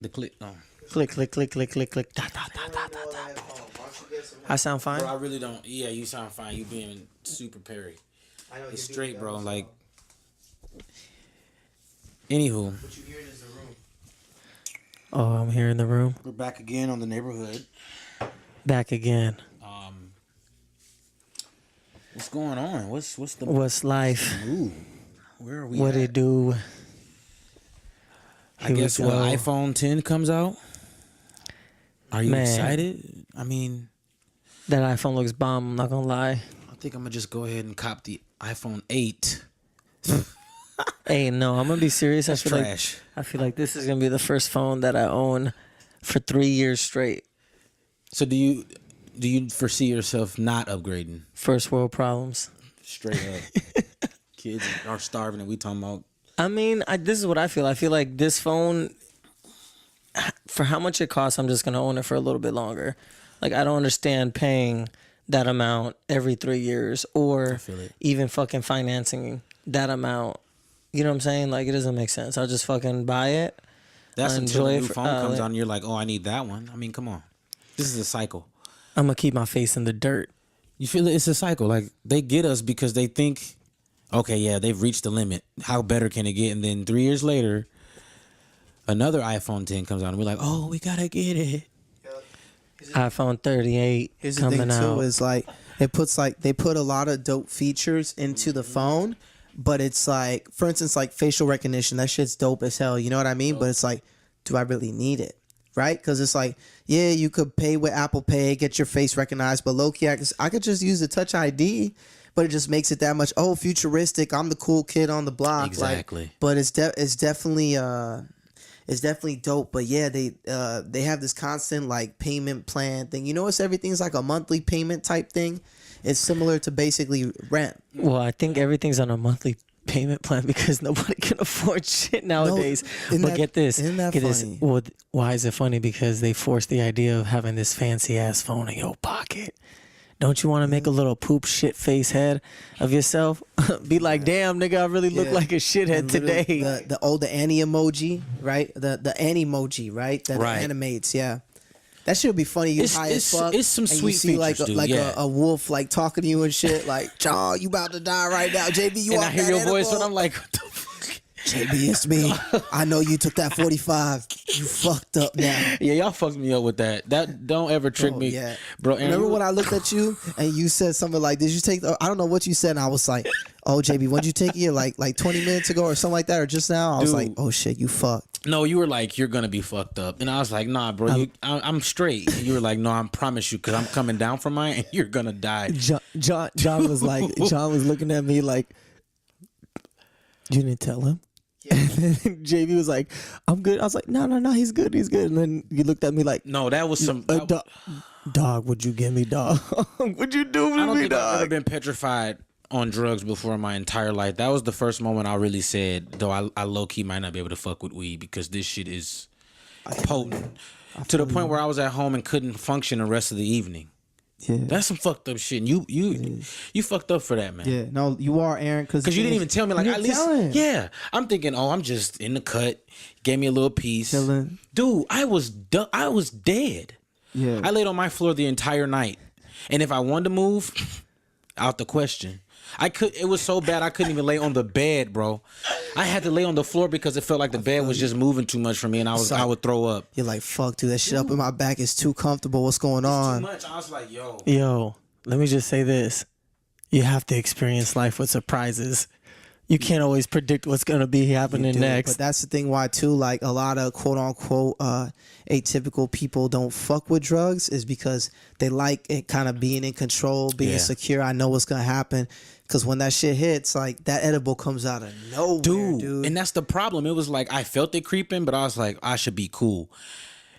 The click. Oh. Click, click, click, click, click, click. Da, da, da, da, da, da. I sound fine? Bro, I really don't. Yeah, you sound fine. You being super Perry. It's straight, bro. Like. Anywho. What you hearing is the room. Oh, I'm here in the room. We're back again on the neighborhood. Back again. What's going on? What's life? Ooh, where are we? What at? it do? I guess when iPhone 10 comes out. Are you excited? I mean, that iPhone looks bomb. I'm not gonna lie. I think I'm gonna just go ahead and cop the iPhone 8. Hey, no, I'm gonna be serious. That's trash. I feel like this is gonna be the first phone that I own for 3 years straight. So do you foresee yourself not upgrading? First world problems. Straight up. Kids are starving and we talking about. I mean, this is what I feel. I feel like this phone, for how much it costs, I'm just going to own it for a little bit longer. Like, I don't understand paying that amount every 3 years or even fucking financing that amount. You know what I'm saying? Like, it doesn't make sense. I'll just fucking buy it. That's until the new phone comes out and you're like, oh, I need that one. I mean, come on. This is a cycle. I'm going to keep my face in the dirt. You feel it's a cycle. Like, they get us because they think, okay, yeah, they've reached the limit. How better can it get? And then 3 years later, another iPhone 10 comes out and we're like, oh, we got to get it. iPhone 38 Here's the coming thing, out. too, is like, they put a lot of dope features into the phone, but it's like, for instance, like facial recognition. That shit's dope as hell. You know what I mean? But it's like, do I really need it? Right? Because it's like, yeah, you could pay with Apple Pay, get your face recognized, but low-key, I could just use the Touch ID, but it just makes it that much, futuristic. I'm the cool kid on the block. Exactly. Like, but it's definitely dope. But yeah, they have this constant like payment plan thing. You notice everything's like a monthly payment type thing. It's similar to basically rent. Well, I think everything's on a monthly payment plan because nobody can afford shit nowadays. Get this. Isn't that funny? Well, why is it funny? Because they forced the idea of having this fancy ass phone in your pocket. Don't you want to make a little poop shit face head of yourself? Be like, damn, nigga, I really look like a shithead today. The Annie emoji, right? The Annie emoji, right? That animates, yeah. That shit would be funny. You high as fuck. It's some and sweet you see features, like dude. a wolf like talking to you and shit. Like, John, you about to die right now. JB, you and off I hear that your edible? voice and I'm like, what the fuck? JB, it's me. I know you took that 45. You fucked up now. Yeah, y'all fucked me up with that. That don't ever trick me, yeah. bro. Remember when I looked at you and you said something like, "Did you take?" I don't know what you said, and I was like, "Oh, JB, when did you take it? Like 20 minutes ago or something like that, or just now?" I was like, "Oh shit, you fucked." No, you were like, "You're gonna be fucked up," and I was like, "Nah, bro, I'm straight." And you were like, "No, I promise you, because I'm coming down from mine, and you're gonna die." John was like, John was looking at me like, "You didn't tell him." Yeah. And then JB was like, "I'm good." I was like, "No, he's good. And then you looked at me like, "No, that was some dog. Would you give me, dog? What'd you do to me, dog?" I've ever been petrified on drugs before in my entire life. That was the first moment I really said, though I low key might not be able to fuck with weed because this shit is potent to the point where I was at home and couldn't function the rest of the evening. Yeah. That's some fucked up shit. And you fucked up for that, man. Yeah, no, you are, Aaron, because you didn't even tell me. Like, at least, yeah. I'm thinking, I'm just in the cut. Gave me a little piece. Chilling. Dude, I was dead. Yeah, I laid on my floor the entire night, and if I wanted to move, out the question. It was so bad I couldn't even lay on the bed, bro. I had to lay on the floor because it felt like the bed was just moving too much for me, and I would throw up. You're like, fuck, dude, that shit up in my back is too comfortable. What's going on? Too much. I was like, yo, let me just say this. You have to experience life with surprises. You can't always predict what's going to be happening next. But that's the thing why, too, like a lot of quote unquote atypical people don't fuck with drugs is because they like it kind of being in control, being secure. I know what's going to happen. Because when that shit hits, like, that edible comes out of nowhere, dude. And that's the problem. It was like, I felt it creeping, but I was like, I should be cool.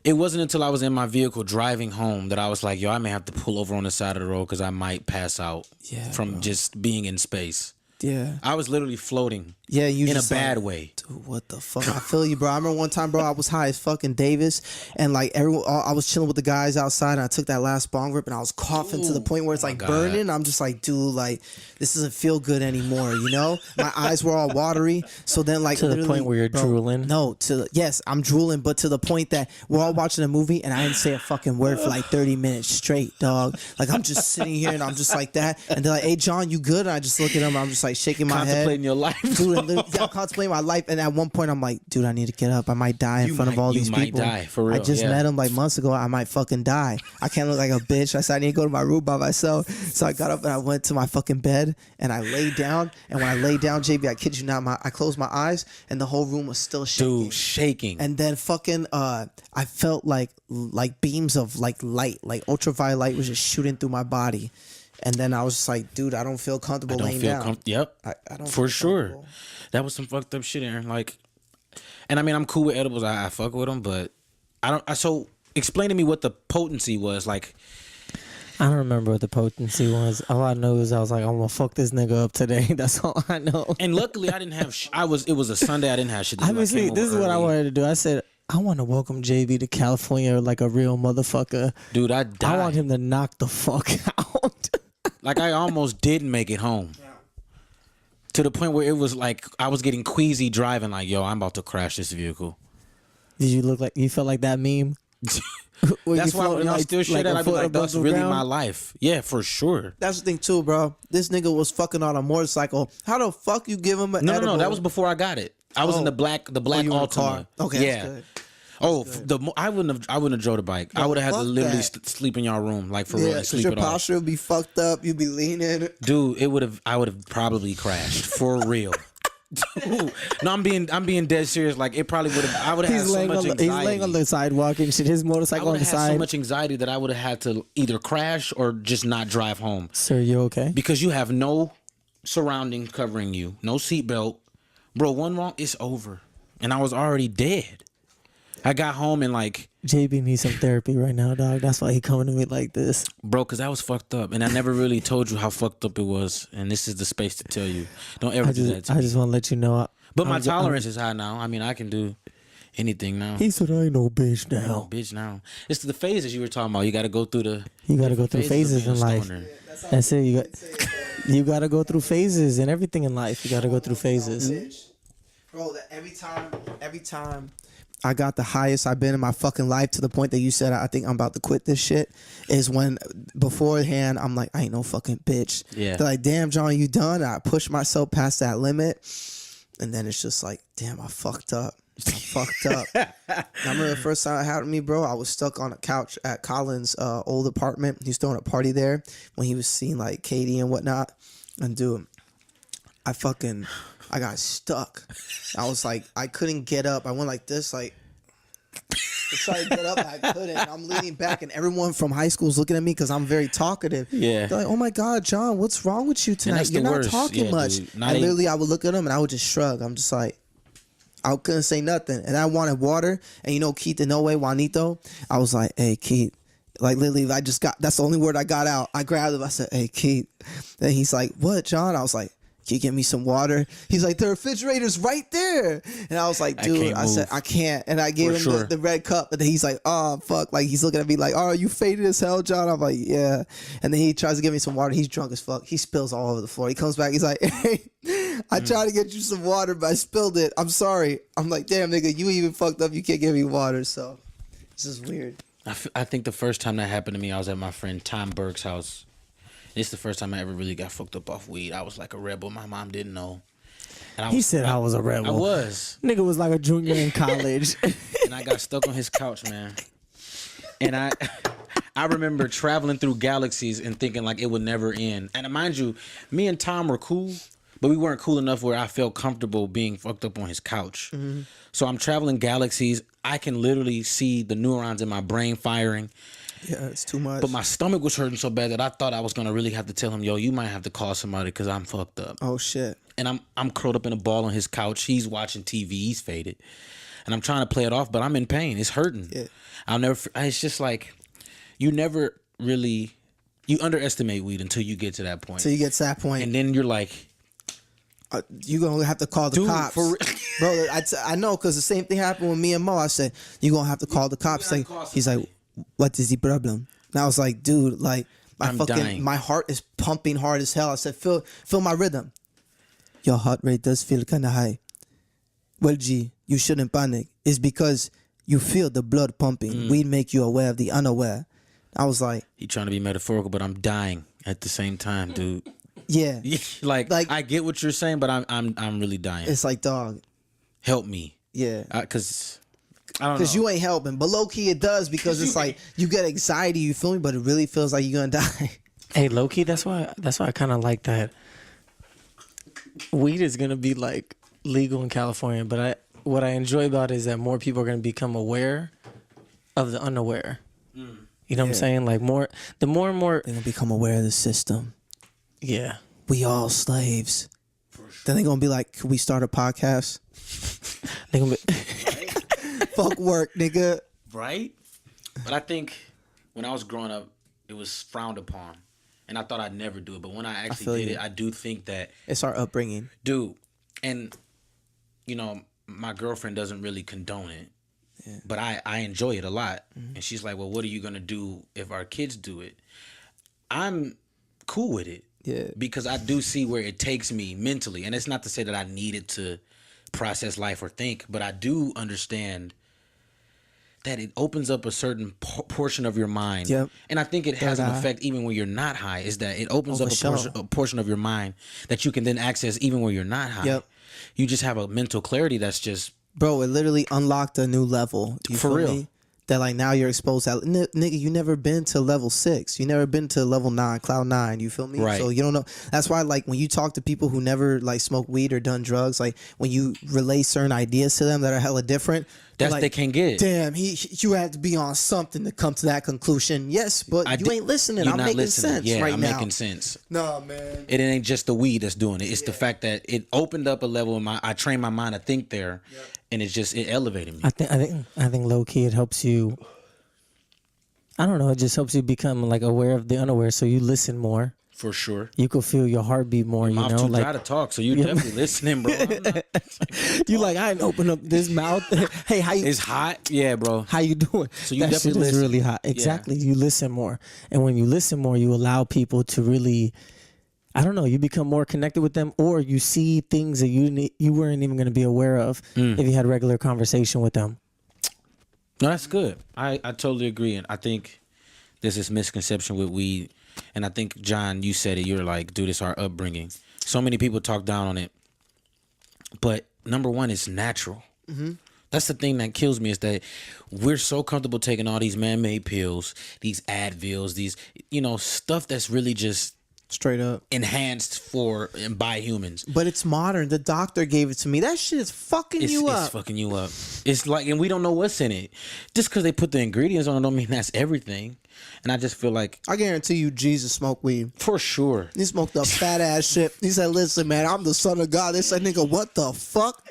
It wasn't until I was in my vehicle driving home that I was like, I may have to pull over on the side of the road because I might pass out from just being in space. Yeah. I was literally floating. Yeah, you in a just bad like, way. Dude, what the fuck? I feel you, bro. I remember one time, bro, I was high as fucking Davis, and like everyone, I was chilling with the guys outside, and I took that last bong rip, and I was coughing to the point where it's like burning. I'm just like, dude, like this doesn't feel good anymore, you know? My eyes were all watery. So then, like, to the point where you're drooling. No, yes, I'm drooling, but to the point that we're all watching a movie, and I didn't say a fucking word for like 30 minutes straight, dog. Like I'm just sitting here, and I'm just like that, and they're like, "Hey, John, you good?" And I just look at them, and I'm just like shaking my head. Contemplating your life. Dude, and yeah, I'm contemplating my life, and at one point I'm like, dude, I need to get up. I might die in front of all these people. You might die, for real. I just met him like months ago. I might fucking die. I can't look like a bitch. I said I need to go to my room by myself. So I got up and I went to my fucking bed and I laid down. And when I laid down, JB, I kid you not, I closed my eyes and the whole room was still shaking. Dude, shaking. And then fucking I felt like beams of like light, like ultraviolet light was just shooting through my body. And then I was just like, dude, I don't feel comfortable laying down. Yep. I don't for feel sure. That was some fucked up shit, Aaron. Like, and I mean, I'm cool with edibles. I fuck with them, but I don't. So explain to me what the potency was like. I don't remember what the potency was. All I know is I was like, I'm gonna fuck this nigga up today. That's all I know. And luckily, I didn't have. It was a Sunday. I didn't have shit to do. Obviously, this is what I wanted to do. I said, I want to welcome JB to California like a real motherfucker. Dude, I died. I want him to knock the fuck out. Like I almost didn't make it home. To the point where it was like I was getting queasy driving. Like, yo, I'm about to crash this vehicle. Did you felt like that meme? That's why when y'all still shit at, I be like, that's really my life. Yeah, for sure. That's the thing too, bro. This nigga was fucking on a motorcycle. How the fuck you give him an edible? No. That was before I got it. I was in the black Altima. Okay, yeah. that's good. I wouldn't have drove the bike. I would have had to literally sleep in y'all room, like for real, and because sleep your it off. posture would be fucked up. You'd be leaning. Dude, I would have probably crashed for real. Dude, no, I'm being dead serious. Like it probably would have. I would have had so much anxiety. He's laying on the sidewalk and shit. His motorcycle on the side. So much anxiety that I would have had to either crash or just not drive home. Sir, you okay? Because you have no surrounding covering you, no seatbelt, bro. One wrong, it's over, and I was already dead. I got home and like JB needs some therapy right now, dog. That's why he coming to me like this, bro. Because I was fucked up, and I never really told you how fucked up it was. And this is the space to tell you. Don't ever do that. I just want to let you know. But my tolerance is high now. I mean, I can do anything now. He said, "I ain't no bitch now." No bitch now. It's the phases you were talking about. You got to go through the. You got to go through phases in life. That's it. You got to go through phases and everything in life. You got to go through phases. Bro, every time I got the highest I've been in my fucking life to the point that you said I think I'm about to quit this shit is when beforehand I'm like, I ain't no fucking bitch. Yeah. They're like, damn, John, you done? I pushed myself past that limit. And then it's just like, damn, I fucked up. I remember the first time it happened to me, bro. I was stuck on a couch at Colin's old apartment. He was throwing a party there when he was seeing like Katie and whatnot. And dude, I got stuck. I was like, I couldn't get up. I went like this, like to try to get up. I couldn't. I'm leaning back, and everyone from high school is looking at me because I'm very talkative. Yeah. They're like, "Oh my God, John, what's wrong with you tonight? You're not talking much." Dude. And literally, I would look at them and I would just shrug. I'm just like, I couldn't say nothing, and I wanted water. And you know, Keith and No Way Juanito. I was like, "Hey, Keith." Like literally, that's the only word I got out. I grabbed him. I said, "Hey, Keith." Then he's like, "What, John?" I was like, "Can you get me some water?" He's like, "The refrigerator's right there." And I was like, "Dude," I said, "I can't." And I gave him the red cup. And then he's like, "Oh, fuck." Like, he's looking at me like, "Oh, are you faded as hell, John?" I'm like, "Yeah." And then he tries to give me some water. He's drunk as fuck. He spills all over the floor. He comes back. He's like, "Hey, I tried to get you some water, but I spilled it. I'm sorry." I'm like, "Damn, nigga, you even fucked up. You can't give me water." So this is weird. I think the first time that happened to me, I was at my friend Tom Burke's house. It's the first time I ever really got fucked up off weed. I was like a rebel. My mom didn't know. And He said I was a rebel. I was. Nigga was like a junior in college. And I got stuck on his couch, man. And I remember traveling through galaxies and thinking like it would never end. And mind you, me and Tom were cool, but we weren't cool enough where I felt comfortable being fucked up on his couch. Mm-hmm. So I'm traveling galaxies. I can literally see the neurons in my brain firing. Yeah, it's too much. But my stomach was hurting so bad that I thought I was gonna really have to tell him, "Yo, you might have to call somebody because I'm fucked up." Oh shit. And I'm curled up in a ball on his couch. He's watching TV. He's faded, and I'm trying to play it off, but I'm in pain. It's hurting. Yeah. It's just like you underestimate weed until you get to that point. Until you get to that point, and then you're like, You gonna have to call the cops, bro. I know, because the same thing happened with me and Mo. I said, you gonna have to call the cops. Like, he's like, what is the problem? And I was like, dude, like my heart is pumping hard as hell. I said, feel my rhythm. Your heart rate does feel kind of high. Well, G, you shouldn't panic. It's because you feel the blood pumping. Weed make you aware of the unaware. I was like, he trying to be metaphorical, but I'm dying at the same time, dude. Yeah. like I get what you're saying, but I'm really dying. It's like, dog, help me. Yeah. Cause I don't know. Because you ain't helping, but low key it does, because it's like you get anxiety. You feel me? But it really feels like you're gonna die. Hey, low key, that's why I kind of like that. Weed is gonna be like legal in California, but what I enjoy about it is that more people are gonna become aware of the unaware. You know what I'm saying? Like the more and more They're gonna become aware of the system. Yeah. We all slaves. Sure. Then they're gonna be like, "Can we start a podcast?" They're gonna be fuck work, nigga. Right? But I think when I was growing up, it was frowned upon. And I thought I'd never do it. But when I actually did it, I do think that it's our upbringing. Dude. And you know, my girlfriend doesn't really condone it. Yeah. But I enjoy it a lot. And she's like, well, what are you gonna do if our kids do it? I'm cool with it. Yeah. Because I do see where it takes me mentally. And it's not to say that I needed to process life or think, but I do understand that it opens up a certain portion of your mind. Yep. And I think it has an effect even when you're not high, is that it opens up a portion of your mind that you can then access even when you're not high. Yep. You just have a mental clarity that's just... Bro, it literally unlocked a new level. For real. Me? That like now you're exposed to, nigga, you never been to level 6. You never been to level 9, cloud 9. You feel me? Right. So you don't know. That's why like when you talk to people who never like smoked weed or done drugs, like when you relay certain ideas to them that are hella different, that's like, they can't get. Damn, you had to be on something to come to that conclusion. Yes, but you ain't listening. I'm making sense right now. I'm making sense. No, man. It ain't just the weed that's doing it. It's the fact that it opened up a level in I trained my mind to think there, and it elevated me. I think low key it helps you. I don't know. It just helps you become like aware of the unaware, so you listen more. For sure. You could feel your heartbeat more. Your mouth too dry to talk, so you definitely listening, bro. You like, I ain't open up this mouth. Hey, how you? It's hot. Yeah, bro. How you doing? So you that definitely shit is really hot. Exactly. Yeah. You listen more, and when you listen more, you allow people to really. I don't know. You become more connected with them, or you see things that you weren't even going to be aware of if you had regular conversation with them. No, that's good. I totally agree, and I think there's this misconception with weed, and I think, John, you said it. You're like, dude, it's our upbringing. So many people talk down on it, but number one, it's natural. Mm-hmm. That's the thing that kills me, is that we're so comfortable taking all these man-made pills, these Advils, these stuff that's really just straight up enhanced for and by humans. But it's modern. The doctor gave it to me. That shit is fucking you up. It's fucking you up. It's like, and we don't know what's in it. Just because they put the ingredients on it don't mean that's everything. And I just feel like, I guarantee you Jesus smoked weed. For sure. He smoked a fat ass shit. He said, listen, man, I'm the son of God. They said, nigga, what the fuck?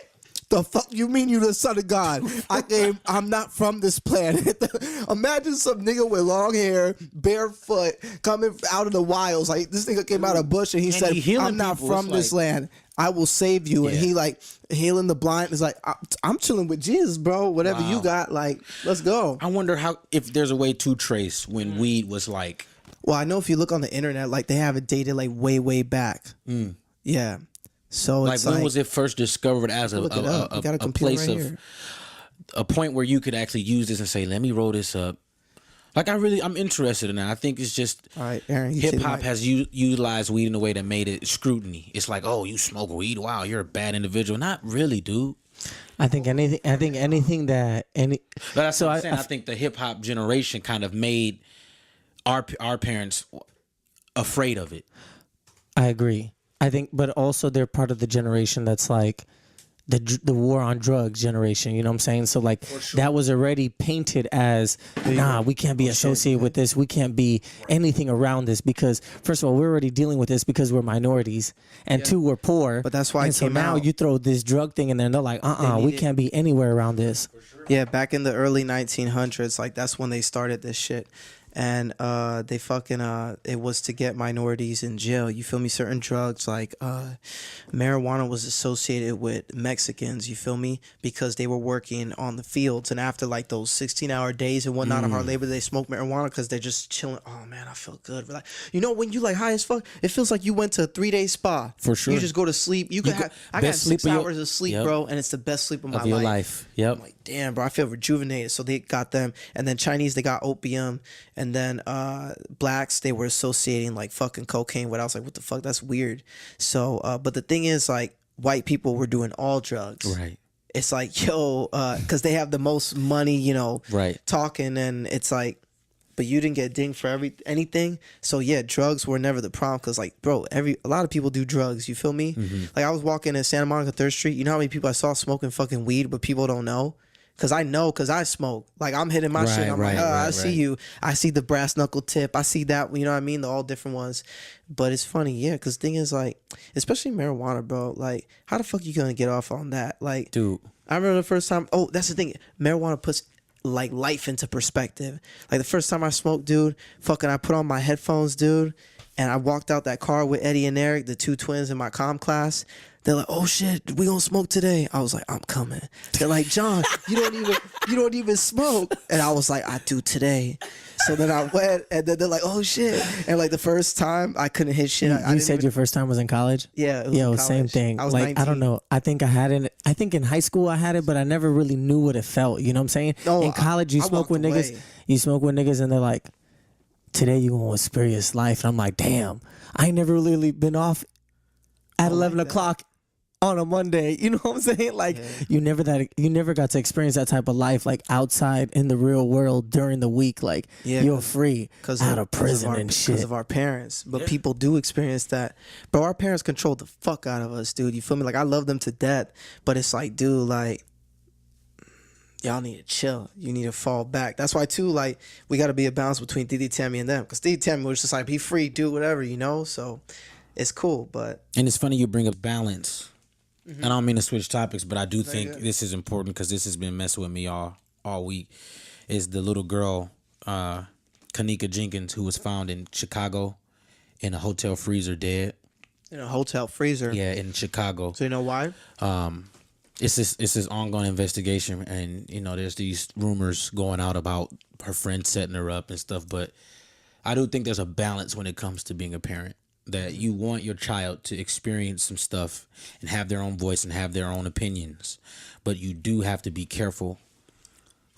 The fuck you mean you the son of God? I'm not from this planet. Imagine some nigga with long hair, barefoot, coming out of the wilds. Like, this nigga came out of bush and he said, I'm not from this land. I will save you. And he like healing the blind. Is like, I'm chilling with Jesus, bro. Whatever you got, like, let's go. I wonder if there's a way to trace when weed was like. Well, I know if you look on the internet, like they have it dated like way back. Yeah. So like, it's when was it first discovered as a place of a point where you could actually use this and say, let me roll this up? Like, I'm interested in that. I think it's just, all right, Aaron, hip hop has utilized weed in a way that made it scrutiny. It's like, oh, you smoke weed? Wow, you're a bad individual. Not really, dude. I think anything that any. But that's what I'm saying. I think the hip hop generation kind of made our parents afraid of it. I agree. I think, but also they're part of the generation that's like the war on drugs generation. You know what I'm saying? So like that was already painted as, nah, we can't be associated with this. We can't be anything around this because, first of all, we're already dealing with this because we're minorities, and two, we're poor. But that's why. And so now you throw this drug thing in there, and they're like, we can't be anywhere around this. Yeah, back in the early 1900s, like that's when they started this shit. and they fucking it was to get minorities in jail. You feel me? Certain drugs like marijuana was associated with Mexicans. You feel me? Because they were working on the fields, and after like those 16-hour days and whatnot of hard labor, they smoke marijuana because they're just chilling. Oh man, I feel good. Like, you know, when you like high as fuck, it feels like you went to a 3-day spa. For sure. You just go to sleep. I got 6 hours of sleep, bro, and it's the best sleep of my life. Yep. I'm like, damn, bro, I feel rejuvenated. So they got them, and then Chinese, they got opium, and then blacks, they were associating like fucking cocaine. What I was like, what the fuck? That's weird. So, but the thing is, like, white people were doing all drugs. Right. It's like, yo, because they have the most money, you know, right, talking, and it's like, but you didn't get dinged for anything. So yeah, drugs were never the problem, because like, bro, a lot of people do drugs. You feel me? Like, I was walking in Santa Monica 3rd Street. You know how many people I saw smoking fucking weed, but people don't know? Because I smoke. Like, I'm hitting my shit. I'm like, I see you. I see the brass knuckle tip. I see that. You know what I mean? The all different ones. But it's funny, yeah. Because the thing is, like, especially marijuana, bro. Like, how the fuck you gonna get off on that? Like, dude, I remember the first time. Oh, that's the thing. Marijuana puts like life into perspective. Like, the first time I smoked, dude, fucking, I put on my headphones, dude, and I walked out that car with Eddie and Eric, the 2 twins in my comm class. They're like, oh shit, we gonna smoke today. I was like, I'm coming. They're like, John, you don't even smoke. And I was like, I do today. So then I went, and then they're like, oh shit. And like, the first time I couldn't hit shit. You said your first time was in college? Yeah, it was in college. Same thing. I was like 19. I don't know. I think I had it. I think in high school I had it, but I never really knew what it felt. You know what I'm saying? No, in college, you smoke with away. niggas. You smoke with niggas, and they're like, today you gonna experience life. And I'm like, damn, I ain't never really been off at 11 o'clock on a Monday. You know what I'm saying? Like, you never got to experience that type of life, like, outside in the real world during the week. Like, you're free out of prison and shit. Because of our parents. But people do experience that. Bro, our parents control the fuck out of us, dude. You feel me? Like, I love them to death. But it's like, dude, like, y'all need to chill. You need to fall back. That's why, too, like, we got to be a balance between Didi, Tammy, and them. Because Didi, Tammy was just like, be free, do whatever, you know? So it's cool, but... And it's funny you bring up balance. I don't mean to switch topics, but I do think this is important, because this has been messing with me all week. Is the little girl, Kanika Jenkins, who was found in Chicago in a hotel freezer dead. In a hotel freezer? Yeah, in Chicago. So you know why? It's this ongoing investigation, and you know, there's these rumors going out about her friend setting her up and stuff. But I do think there's a balance when it comes to being a parent. That you want your child to experience some stuff and have their own voice and have their own opinions, but you do have to be careful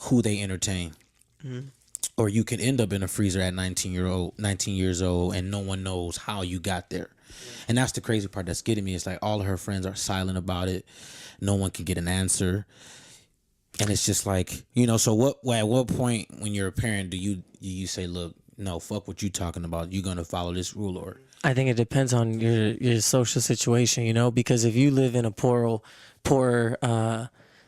who they entertain, or you can end up in a freezer at 19 years old, and no one knows how you got there. And that's the crazy part that's getting me. It's like all of her friends are silent about it. No one can get an answer, and it's just like, you know. So at what point when you're a parent do you say, look, no, fuck what you talking about, you're gonna follow this rule? Or I think it depends on your social situation, you know, because if you live in a poor,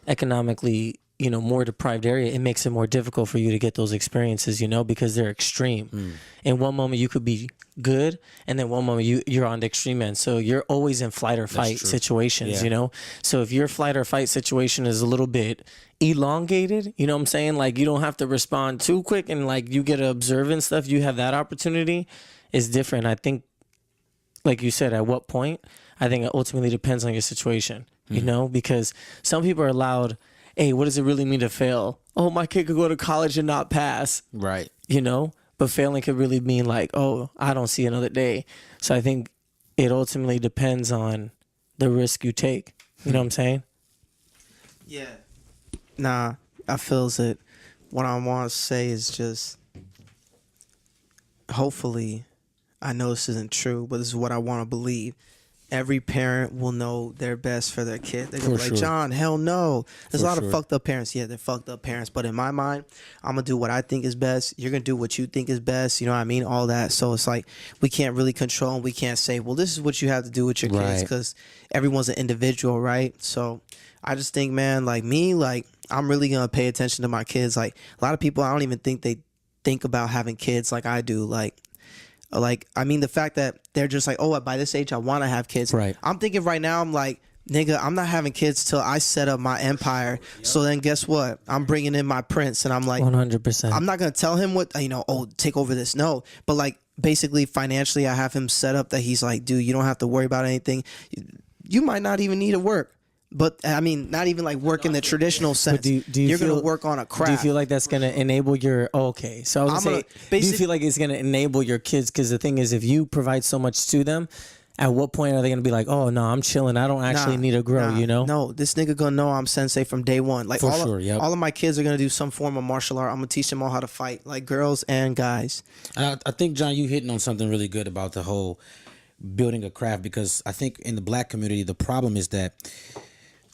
economically, you know, more deprived area, it makes it more difficult for you to get those experiences, you know, because they're extreme. In one moment you could be good, and then one moment you're on the extreme end. So you're always in flight or fight situations, you know. So if your flight or fight situation is a little bit elongated, you know what I'm saying? Like, you don't have to respond too quick, and like you get to observe and stuff, you have that opportunity. It's different. I think, like you said, at what point? I think it ultimately depends on your situation, you know, because some people are allowed, hey, what does it really mean to fail? Oh, my kid could go to college and not pass. right. You know, but failing could really mean like, oh, I don't see another day. So I think it ultimately depends on the risk you take. You know what I'm saying? Yeah. Nah, I feels it. What I want to say is just, hopefully, I know this isn't true, but this is what I want to believe. Every parent will know their best for their kid. They're going to be like, John, hell no. There's a lot of fucked up parents. Yeah, they're fucked up parents. But in my mind, I'm going to do what I think is best. You're going to do what you think is best. You know what I mean? All that. So it's like, we can't really control, and we can't say, well, this is what you have to do with your kids, because everyone's an individual, right? So I just think, man, like me, like, I'm really going to pay attention to my kids. Like, a lot of people, I don't even think they think about having kids like I do. Like, I mean, the fact that they're just like, oh, by this age, I want to have kids. Right. I'm thinking right now, I'm like, nigga, I'm not having kids till I set up my empire. So then guess what? I'm bringing in my prince, and I'm like, 100%. I'm not gonna tell him what, take over this. No, but like basically financially, I have him set up that he's like, dude, you don't have to worry about anything. You might not even need to work. But I mean, not even like work in the traditional sense. Do you You're feel, gonna work on a craft. Do you feel like that's gonna enable your? Okay, so I was gonna say, do you feel like it's gonna enable your kids? Because the thing is, if you provide so much to them, at what point are they gonna be like, oh no, I'm chilling. I don't actually need to grow. No, this nigga gonna know I'm sensei from day one. Like For sure, yep. all of my kids are gonna do some form of martial art. I'm gonna teach them all how to fight, like girls and guys. I think, John, you hitting on something really good about the whole building a craft, because I think in the black community the problem is that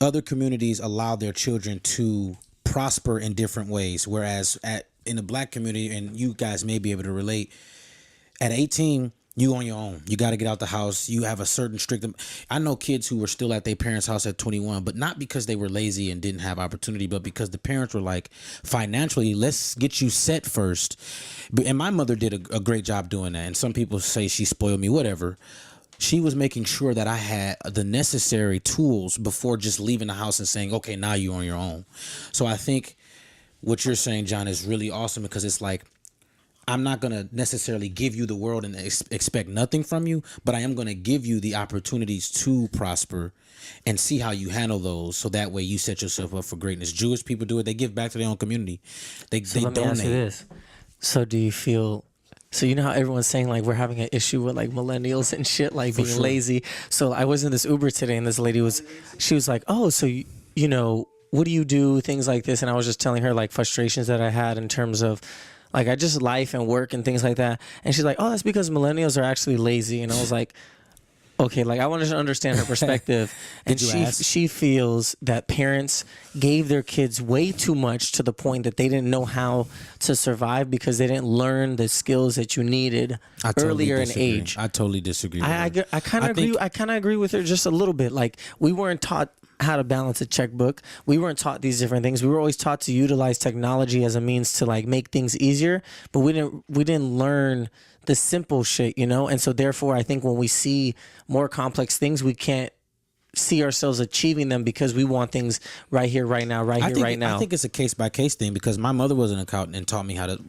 other communities allow their children to prosper in different ways, whereas in the black community, and you guys may be able to relate, at 18 you on your own. You got to get out the house. You have a certain strict. I know kids who were still at their parents' house at 21, but not because they were lazy and didn't have opportunity, but because the parents were like, financially, let's get you set first. And my mother did a great job doing that. And some people say she spoiled me, whatever. She was making sure that I had the necessary tools before just leaving the house and saying, okay, now you're on your own. So I think what you're saying, John, is really awesome, because it's like, I'm not going to necessarily give you the world and expect nothing from you, but I am going to give you the opportunities to prosper and see how you handle those, so that way you set yourself up for greatness. Jewish people do it. They give back to their own community. They let me donate. ask you this. So do you feel... So you know how everyone's saying like we're having an issue with like millennials and shit, like being lazy. So I was in this Uber today, and this lady was like, oh, so you know, what do you do? Things like this. And I was just telling her like frustrations that I had in terms of like I just life and work and things like that. And she's like, oh, that's because millennials are actually lazy. And I was like, okay, like I wanted to understand her perspective. And she feels that parents gave their kids way too much, to the point that they didn't know how to survive because they didn't learn the skills that you needed earlier in age. I totally disagree. I kind of agree. I kind of agree with her just a little bit. Like we weren't taught how to balance a checkbook. We weren't taught these different things. We were always taught to utilize technology as a means to like make things easier, but we didn't learn the simple shit, you know? And so therefore I think when we see more complex things, we can't see ourselves achieving them because we want things right here, right now, right now. I think it's a case by case thing, because my mother was an accountant and taught me how to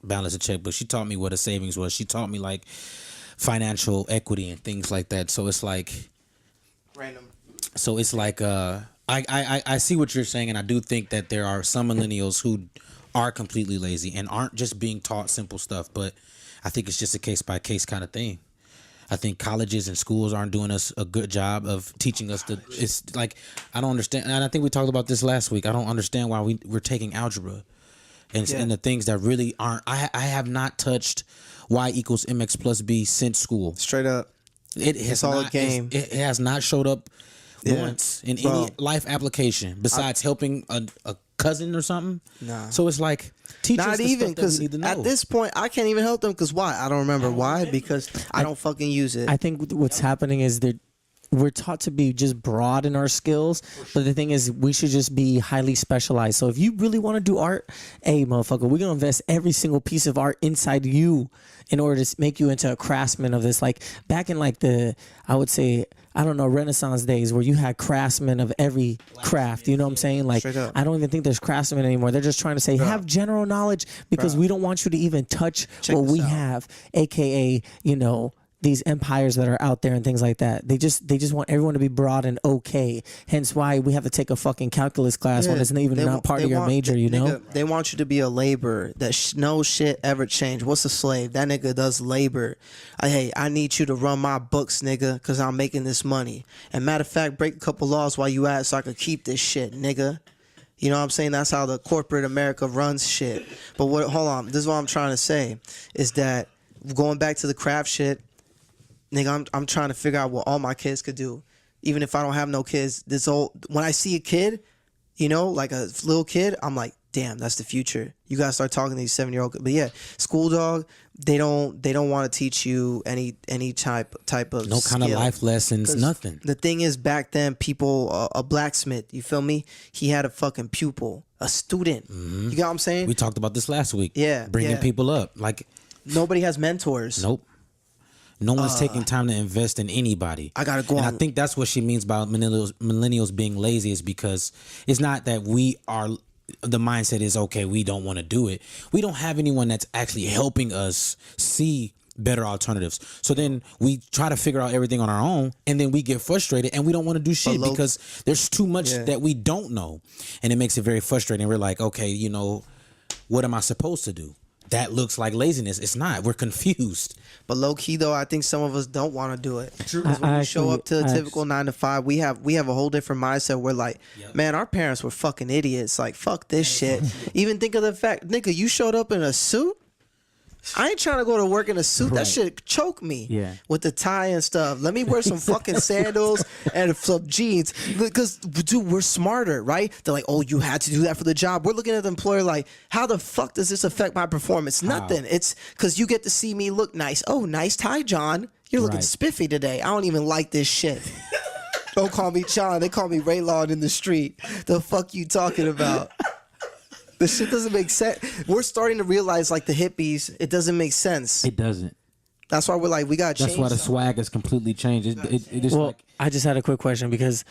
balance a checkbook. She taught me what a savings was. She taught me like financial equity and things like that. So it's like Random. So it's like I see what you're saying, and I do think that there are some millennials who are completely lazy and aren't just being taught simple stuff, but I think it's just a case by case kind of thing. I think colleges and schools aren't doing us a good job of teaching us it's like, I don't understand, and I think we talked about this last week. I don't understand why we're taking algebra and the things that really aren't. I have not touched y equals mx plus b since school. Straight up. It's all a game. It has not showed up once in any life application besides helping a cousin or something. Nah. So it's like, teach us not the even, because at this point I can't even help them, because why? I don't remember why, because I don't fucking use it. I think what's happening is that we're taught to be just broad in our skills, but the thing is we should just be highly specialized. So if you really want to do art, hey motherfucker, we're gonna invest every single piece of art inside you in order to make you into a craftsman of this. Like back in like I would say, I don't know, Renaissance days, where you had craftsmen of every craft. You know what I'm saying? Like, I don't even think there's craftsmen anymore. They're just trying to say, have general knowledge, because we don't want you to even touch what we have, aka, you know, these empires that are out there and things like that. They just want everyone to be broad and okay. Hence why we have to take a fucking calculus class when it's not part of your major, you know? Nigga, they want you to be a laborer that no shit ever changed. What's a slave? That nigga does labor. Hey, I need you to run my books, nigga, because I'm making this money. And matter of fact, break a couple laws while you at so I can keep this shit, nigga. You know what I'm saying? That's how the corporate America runs shit. But hold on. This is what I'm trying to say, is that going back to the craft shit, nigga, I'm trying to figure out what all my kids could do. Even if I don't have no kids, when I see a kid, you know, like a little kid, I'm like, damn, that's the future. You gotta start talking to these 7-year-old. But yeah, school dog, they don't want to teach you any type of no kind of life lessons, nothing. The thing is, back then, people, a blacksmith, you feel me? He had a fucking pupil, a student. Mm-hmm. You got what I'm saying? We talked about this last week. Yeah, bringing people up. Like, nobody has mentors. Nope. No one's taking time to invest in anybody. I gotta go and on. I think that's what she means by millennials being lazy, is because it's not that we are. The mindset is, okay, we don't want to do it. We don't have anyone that's actually helping us see better alternatives. So then we try to figure out everything on our own, and then we get frustrated and we don't want to do shit because there's too much that we don't know, and it makes it very frustrating. We're like, okay, you know, what am I supposed to do? That looks like laziness. It's not. We're confused. But low key though, I think some of us don't want to do it. True. Because when we show up to a typical 9 to 5, we have a whole different mindset. We're like, man, our parents were fucking idiots. Like, fuck this shit. Even think of the fact, nigga, you showed up in a suit. I ain't trying to go to work in a suit. That shit choke me. Yeah. With the tie and stuff. Let me wear some fucking sandals and some jeans. Because, dude, we're smarter, right? They're like, oh, you had to do that for the job. We're looking at the employer like, how the fuck does this affect my performance? Nothing. It's because you get to see me look nice. Oh, nice tie, John. You're looking spiffy today. I don't even like this shit. Don't call me John. They call me Raylon in the street. The fuck you talking about? The shit doesn't make sense. We're starting to realize, like the hippies, it doesn't make sense. It doesn't. That's why we're like, we got to change. That's why the swag has completely changed. It is Well, like, I just had a quick question because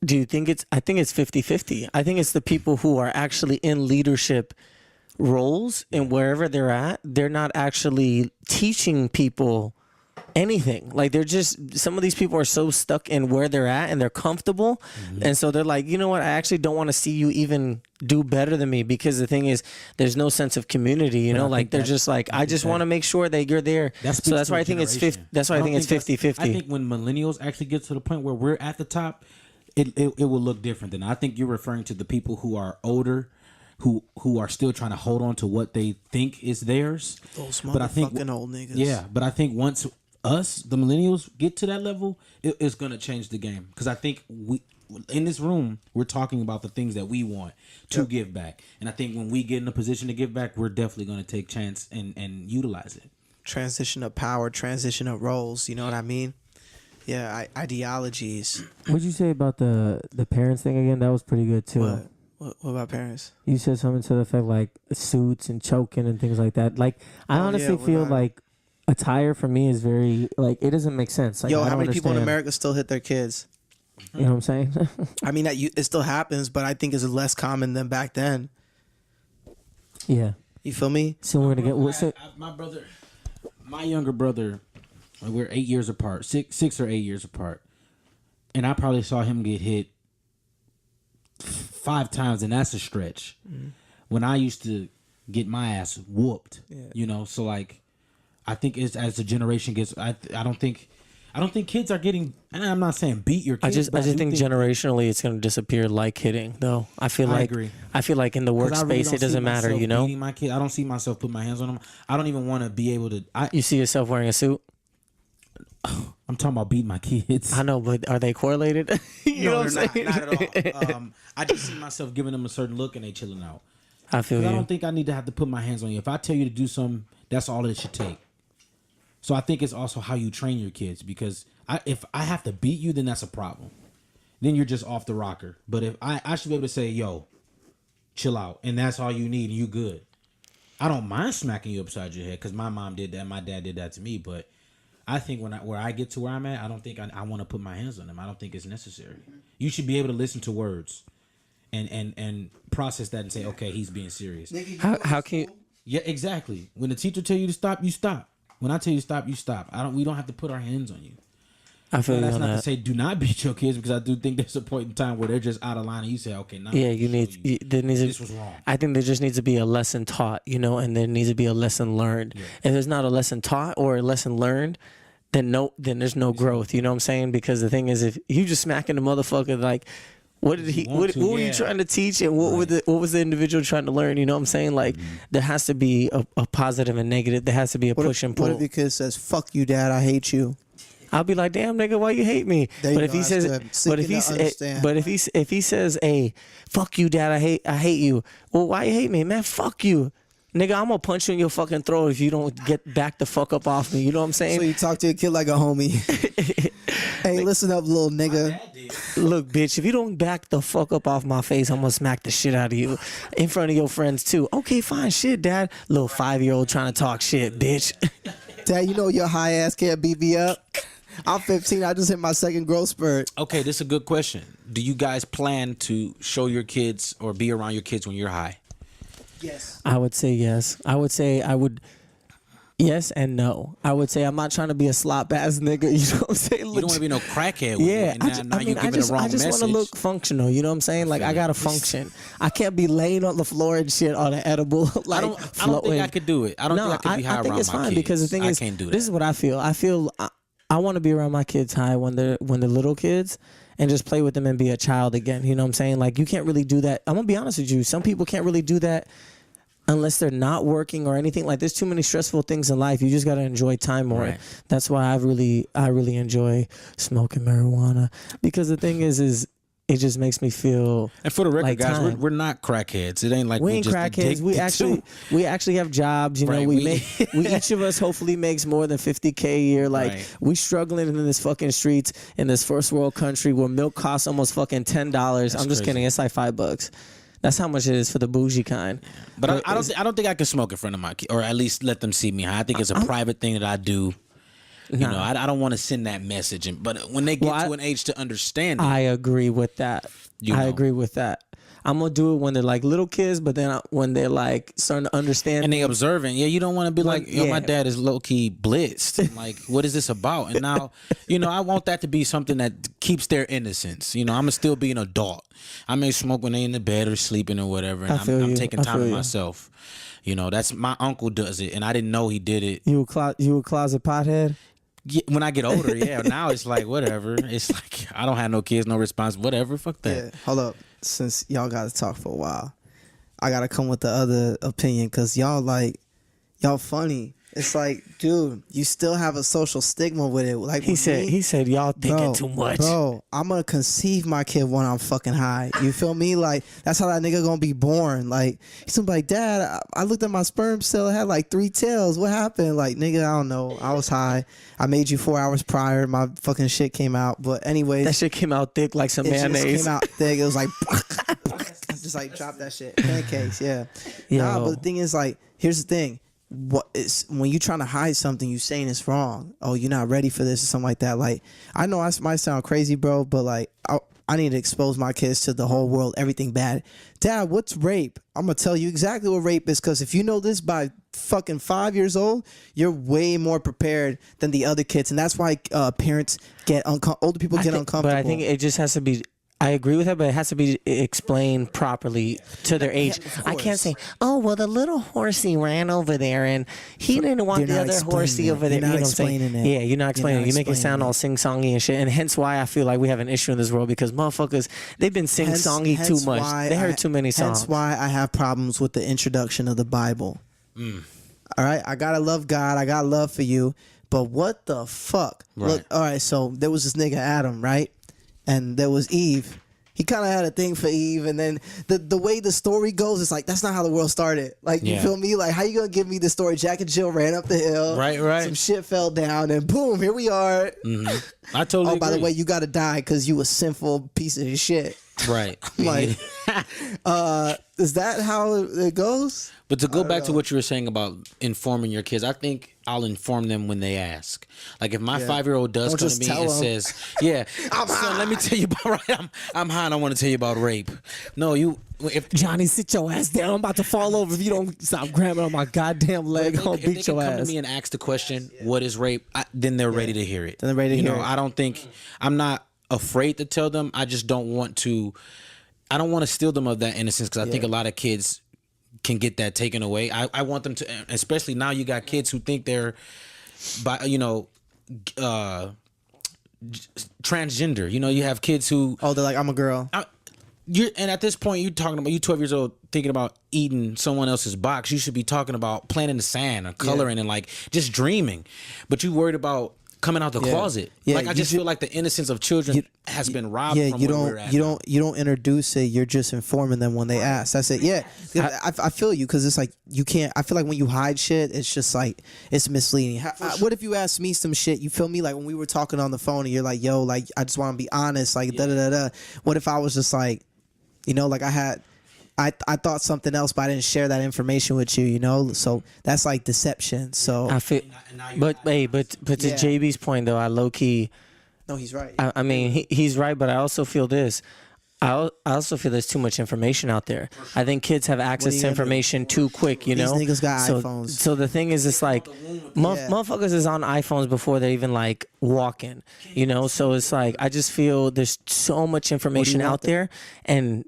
do you think I think it's 50-50. I think it's the people who are actually in leadership roles and wherever they're at, they're not actually teaching people anything. Like they're just, some of these people are so stuck in where they're at and they're comfortable. And so they're like, you know what? I actually don't want to see you even do better than me, because the thing is, there's no sense of community, you know, like they're just like, I just want to make sure that you're there. So that's why I think it's 50. That's why I think it's 50-50. I think when millennials actually get to the point where we're at the top, it will look different. Than I think you're referring to the people who are older, who are still trying to hold on to what they think is theirs. Those but I think motherfucking old niggas. Yeah, but I think once us, the millennials, get to that level, it's gonna change the game. Because I think we, in this room, we're talking about the things that we want to give back, and I think when we get in a position to give back, we're definitely gonna take chance and utilize it. Transition of power, transition of roles. You know what I mean? Yeah, ideologies. What'd you say about the parents thing again? That was pretty good too. What about parents? You said something to the effect like suits and choking and things like that. Like I honestly feel like attire for me is very, like, it doesn't make sense. Like, Yo, how many people in America still hit their kids? You know what I'm saying? I mean, it still happens, but I think it's less common than back then. Yeah. You feel me? So we're gonna get my younger brother, like, we're 8 years apart, six or 8 years apart, and I probably saw him get hit 5 times, and that's a stretch. When I used to get my ass whooped, you know, so like, I think as the generation gets, I don't think kids are getting. And I'm not saying beat your kids. I just think generationally it's going to disappear like hitting. Though I agree. I feel like in the workspace it doesn't matter. You know, beating my kid, I don't see myself putting my hands on them. I don't even want to be able to. You see yourself wearing a suit? I'm talking about beating my kids. I know, but are they correlated? You know what I'm saying? Not at all. I just see myself giving them a certain look and they chilling out. I feel you. I don't think I need to have to put my hands on you. If I tell you to do something, that's all it should take. So I think it's also how you train your kids, because if I have to beat you, then that's a problem. Then you're just off the rocker. But if I should be able to say, yo, chill out, and that's all you need, and you good. I don't mind smacking you upside your head, because my mom did that, my dad did that to me. But I think where I get to where I'm at, I don't think I want to put my hands on them. I don't think it's necessary. You should be able to listen to words and process that and say, okay, he's being serious. How can you? Yeah, exactly. When the teacher tell you to stop, you stop. When I tell you stop, you stop. We don't have to put our hands on you. I feel that's you on not that. to say do not beat your kids, because I do think there's a point in time where they're just out of line and you say, okay, now Yeah, this was wrong. I think there just needs to be a lesson taught, you know, and there needs to be a lesson learned. Yeah. If there's not a lesson taught or a lesson learned, then there's no growth. You know what I'm saying? Because the thing is, if you just smacking the motherfucker, like, what were you trying to teach, and what was the individual trying to learn? You know what I'm saying? Like, there has to be a positive and negative. There has to be a push and pull. What if your kid says, "Fuck you, Dad, I hate you"? I'll be like, "Damn, nigga, why you hate me?" But if he says, "Hey, fuck you, Dad, I hate you." Well, why you hate me, man? Fuck you. Nigga, I'm gonna punch you in your fucking throat if you don't get back the fuck up off me. You know what I'm saying? So you talk to your kid like a homie. Hey, listen up, little nigga. Look, bitch, if you don't back the fuck up off my face, I'm gonna smack the shit out of you in front of your friends too. Okay, fine, shit, Dad. Little 5-year-old trying to talk shit, bitch. Dad, you know your high ass can't beat me up. I'm 15. I just hit my second growth spurt. Okay, this is a good question. Do you guys plan to show your kids or be around your kids when you're high? Yes. I would say yes. I would say I would. Yes and no. I would say I'm not trying to be a slop ass nigga. You know what I'm saying? You don't want to be no crackhead. With Yeah, it, and now you're giving the wrong I just want to message. look functional. You know what I'm saying? Like I gotta function. I can't be laying on the floor and shit on an edible. Like I don't think I could do it. I don't think I could be high I think around it's my fine kids. because the thing I is, can't do that. this is what I feel. I want to be around my kids high when they're little kids and just play with them and be a child again. You know what I'm saying? Like you can't really do that. I'm gonna be honest with you. Some people can't really do that unless they're not working or anything. Like there's too many stressful things in life. You just gotta enjoy time more. Right. That's why I really enjoy smoking marijuana, because the thing is it just makes me feel. And for the record, like guys, time. we're not crackheads. It ain't like We ain't just crackheads. addicted We actually have jobs. You know, Right, we each of us hopefully makes more than $50K a year. Like Right. we struggling in this fucking streets in this first world country where milk costs almost fucking $10. I'm just crazy. kidding. It's like $5. That's how much it is for the bougie kind. But I don't think I can smoke in front of my kids, or at least let them see me high. I think it's a private thing that I do. You know, I don't want to send that message. But when they get to an age to understand it, I agree with that. I agree with that. I'm gonna do it when they're like little kids, but then when they're like starting to understand and they observing, you don't want to be like, yo, yeah. my dad is low key blitzed. I'm like, what is this about? And now, I want that to be something that keeps their innocence. I'm gonna still be an adult. I may smoke when they in the bed or sleeping or whatever, and I'm taking time to myself. That's my uncle does it, and I didn't know he did it. You a closet pothead? Yeah, when I get older, now it's like whatever. It's like I don't have no kids, no response, whatever. Fuck that. Yeah, hold up. Since y'all got to talk for a while, I got to come with the other opinion because y'all funny. It's like, dude, you still have a social stigma with it. Like He said, y'all thinking too much. Bro, I'm gonna conceive my kid when I'm fucking high. You feel me? Like that's how that nigga gonna be born. Like he's gonna be like, Dad, I looked at my sperm cell, it had like 3 tails. What happened? Like nigga, I don't know. I was high. I made you 4 hours prior. My fucking shit came out. But anyways, That shit came out thick like some it just mayonnaise. came out thick. It was like just like drop that shit. Pancakes, yeah. Yo. Nah, but the thing is like, here's the thing. What is when you trying to hide something, you saying it's wrong. Oh, you're not ready for this or something like that. Like I know I might sound crazy, bro, but like I need to expose my kids to the whole world, everything bad. Dad, what's rape? I'm gonna tell you exactly what rape is, because if you know this by fucking 5 years old, you're way more prepared than the other kids, and that's why parents get older people get uncomfortable. But I think it just has to be. I agree with that, but it has to be explained properly to their age. I can't say, oh, well, the little horsey ran over there and he didn't want You're the not other horsey explaining it. over there. You're not You know what I'm saying? explaining it. Yeah, you're not explaining it. You make it sound explaining all sing-songy and shit. And hence why I feel like we have an issue in this world, because motherfuckers, they've been sing-songy too much. They heard too many songs. That's why I have problems with the introduction of the Bible. All right? I got to love God. I got love for you. But what the fuck? Right. Look, all right, so there was this nigga Adam, right? And there was Eve. He kind of had a thing for Eve, and then the way the story goes, it's like that's not how the world started. Like you feel me? Like how you gonna give me the story? Jack and Jill ran up the hill, Right. Some shit fell down, and boom, here we are. I totally Oh, by the agree. way, you gotta die because you a sinful piece of shit. Right. Like, is that how it goes? But to go back to what you were saying about informing your kids, I think I'll inform them when they ask. Like if my 5-year-old does Don't come to just me tell and them. says, "Yeah, son, let me tell you about I'm high and I want to tell you about rape." No, if Johnny, sit your ass down. I'm about to fall over if you don't stop grabbing on my goddamn leg. if I'll they beat can your come to ass. me and ask the question, "What is rape?" Then they're ready to hear it. Then they're ready to hear it. I don't think I'm not afraid to tell them. I just don't want to. I don't want to steal them of that innocence, because I think a lot of kids can get that taken away. I want them to, especially now you got kids who think they're, transgender. You have kids who Oh, they're like, I'm a girl. and at this point you're talking about, you 12 years old thinking about eating someone else's box. You should be talking about playing in the sand or coloring and like just dreaming, but you worried about coming out the closet. Yeah, Like I just feel like the innocence of children has been robbed from where we're at. You don't introduce it. You're just informing them when they ask. That's it. Yeah, I feel you, because it's like you can't. I feel like when you hide shit, it's just like it's misleading. What if you ask me some shit? You feel me? Like when we were talking on the phone, and you're like, "Yo, like I just want to be honest." Like da da da da. What if I was just like, like I I thought something else, but I didn't share that information with you. You know, so that's like deception. So I feel, but to Yeah. JB's point though, I low key. no, he's right. I mean, he's right, but I also feel this. I also feel there's too much information out there. I think kids have access to gonna do? information too quick, you know? These niggas got so, iPhones. So the thing is, it's like, motherfuckers is on iPhones before they're even like walking, you know? So it's like, I just feel there's so much information out there, and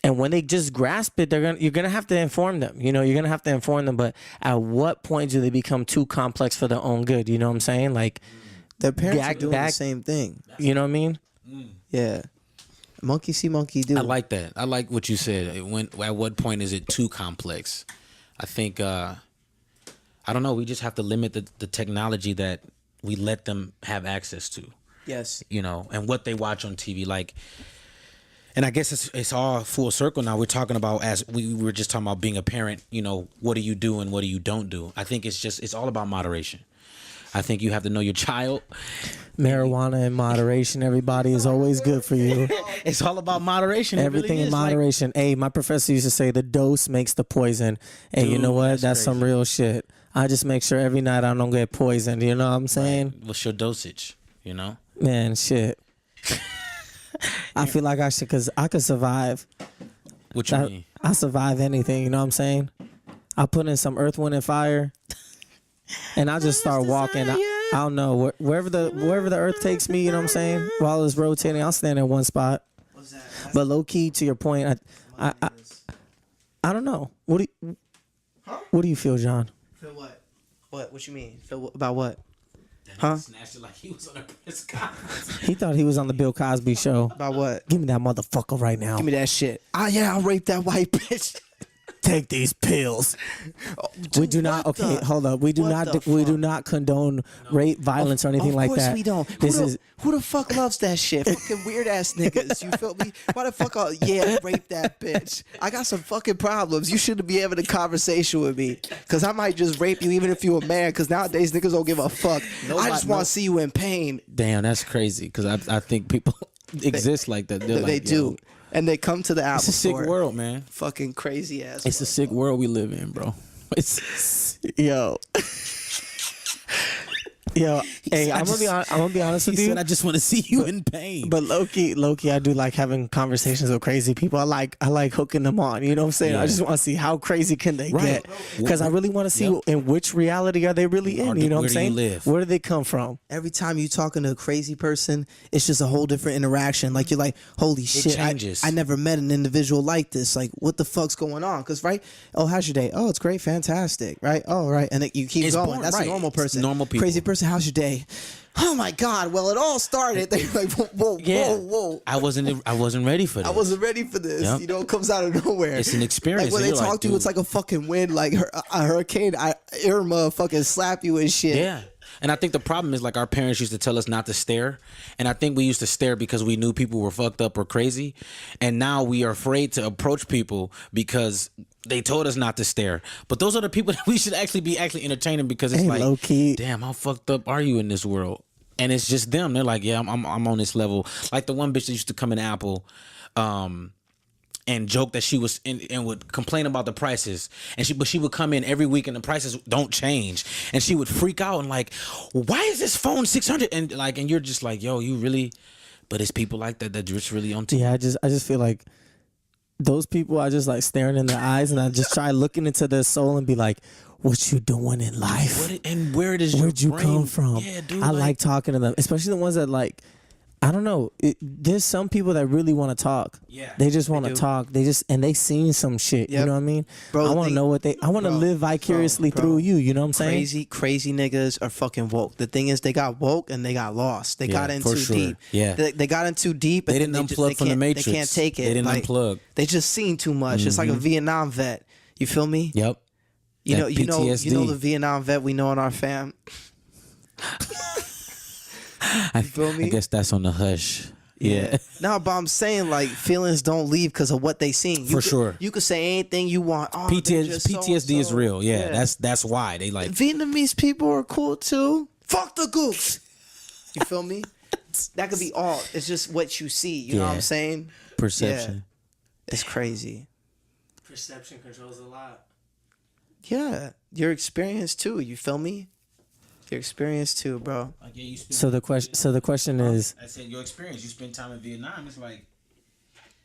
when they just grasp it, you're gonna have to inform them. You know, you're gonna have to inform them. But at what point do they become too complex for their own good? You know what I'm saying? Like, Their parents are doing the same thing. You know what I mean? Yeah. Monkey see, monkey do. I like that. I like what you said. At what point is it too complex? I think I don't know. We just have to limit the technology that we let them have access to. Yes. You know, and what they watch on TV. Like, and I guess it's all full circle now. We're talking about, as we were just talking about being a parent. You know, what do you do and what do you don't do? I think it's all about moderation. I think you have to know your child. Marijuana in moderation, everybody, is always good for you. It's all about moderation. Everything in moderation. Hey, my professor used to say the dose makes the poison. Hey, Dude, you know what? that's Some crazy. real shit. I just make sure every night I don't get poisoned. You know what I'm saying? What's your dosage? You know. Man, shit. I feel like I should, because I could survive. What you mean? I survive anything. You know what I'm saying? I put in some earth, wind, and fire. And I just start walking. I don't know, wherever the earth takes me, you know what I'm saying? While it's rotating, I'll stand in one spot. What's that? But low key, to your point, I don't know. What do you feel, John? Feel what? What you mean? Feel about what? Huh? Snatched it like he was on a press conference. He thought he was on the Bill Cosby show. About what? Give me that motherfucker right now. Give me that shit. Yeah, I'll rape that white bitch. Take these pills. We do not. what Okay, the- hold up. We do what not. the We do fuck? not condone rape, violence, or anything like that. Of course we don't. Who the fuck loves that shit? Fucking weird ass niggas. You feel me? Why the fuck? Rape that bitch. I got some fucking problems. You shouldn't be having a conversation with me, cause I might just rape you even if you a man. Cause nowadays niggas don't give a fuck. I just want to see you in pain. Damn, that's crazy. Because I think people exist like that. They're They like, do. yo, And they come to the Apple it's a sick store. world, man. Fucking crazy ass. It's a sick world we live in, bro. It's Yo. Yo, hey, I'm gonna be honest with he you. said, I just want to see you in pain. But low key, I do like having conversations with crazy people. I like hooking them on. You know what I'm saying? Yeah. I just want to see how crazy can they Right. get, because I really want to see in which reality are they really in. You know what I'm Where do you saying? live? Where do they come from? Every time you talking to a crazy person, it's just a whole different interaction. Like you're like, holy shit, changes. I never met an individual like this. Like, what the fuck's going on? Because right, oh, how's your day? Oh, it's great, fantastic, right? Oh, right, and then you keep It's going. boring, That's right. a normal It's person. normal people. Crazy person, how's your day? Oh my god! Well, it all started. They're like, whoa. I wasn't ready for that. I wasn't ready for this. Yep. You know, it comes out of nowhere. It's an experience, Like when and they you're talk like, to you, it's dude. like a fucking wind, like a hurricane. Irma fucking slap you and shit. Yeah. And I think the problem is, like, our parents used to tell us not to stare. And I think we used to stare because we knew people were fucked up or crazy. And now we are afraid to approach people because they told us not to stare. But those are the people that we should actually be entertaining, because it's Hey, like, low key. damn, how fucked up are you in this world? And it's just them. They're like, yeah, I'm on this level. Like the one bitch that used to come in Apple, and joke that she was and would complain about the prices, and she would come in every week and the prices don't change, and she would freak out and like, why is this phone 600? And like, and you're just like, yo, you really? But it's people like that just really on TV. Yeah, I just feel like those people, I just like staring in their eyes, and I just try looking into their soul and be like, what you doing in life? Where'd you come from? Yeah, dude. I like talking to them, especially the ones that like, I don't know. There's some people that really want to talk. Yeah, they just want to do. talk. They seen some shit. You Yep. know what I mean? Bro, I want to know what I want to live vicariously through you. You know what I'm saying? Crazy niggas are fucking woke. The thing is, they got woke and they got lost. They got in for too sure. deep. Yeah. They got in too deep. They and didn't just- unplug from the can't- Matrix. They can't take it. They didn't unplug. They just seen too much. It's like a Vietnam vet. You feel me? Yep. You That know, you know PTSD. the Vietnam vet we know in our fam. You feel me? I guess that's on the hush. Yeah. No, but I'm saying like feelings don't leave because of what they seen. For sure. You could say anything you want. Oh, they're just PTSD is so-and-so. real. Yeah, that's why they like. Vietnamese people are cool too. Fuck the goose. You feel me? That could be all. It's just what you see. You know what Yeah. I'm saying? Perception. It's crazy. Perception controls a lot. Yeah, your experience too. You feel me? Your experience too, bro. Like, yeah, you spend So the question is, I said your experience. You spend time in Vietnam. It's like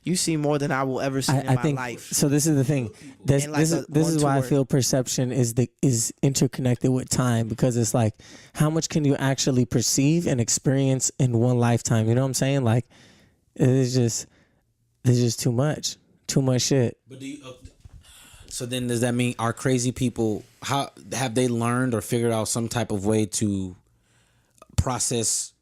You see more than I will ever see in I my think life. so. This is the thing. This And like this is why I one-to-one. feel perception is interconnected with time, because it's like, how much can you actually perceive and experience in one lifetime? You know what I'm saying? Like, it's just there's just too much shit. But do you, so then does that mean our crazy people, how have they learned or figured out some type of way to process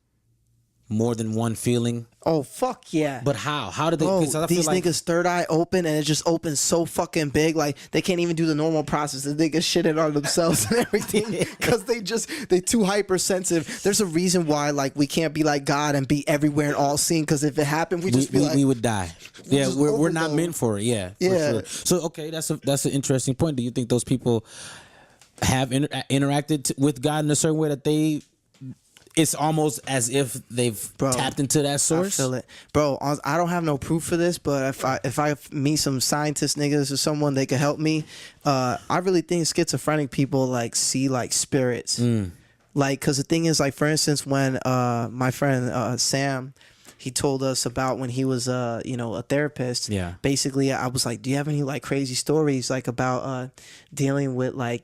more than one feeling? Oh fuck yeah! But how? How did they? Bro, 'Cause I feel these like, niggas third eye open and it just opens so fucking big, like they can't even do the normal process. The niggas shitting on themselves and everything because they too hypersensitive. There's a reason why like we can't be like God and be everywhere and all seeing, because if it happened, we just be like we would die. Yeah, just we're not overdose. meant for it. Yeah, Yeah. For sure. So okay, that's an interesting point. Do you think those people have interacted with God in a certain way that they? It's almost as if they've tapped into that source. I feel it, bro. I don't have no proof for this, but if I meet some scientist niggas or someone, they could help me. I really think schizophrenic people like see like spirits, like, because the thing is, like, for instance, when my friend Sam, he told us about when he was a therapist. Yeah. Basically, I was like, do you have any like crazy stories like about dealing with like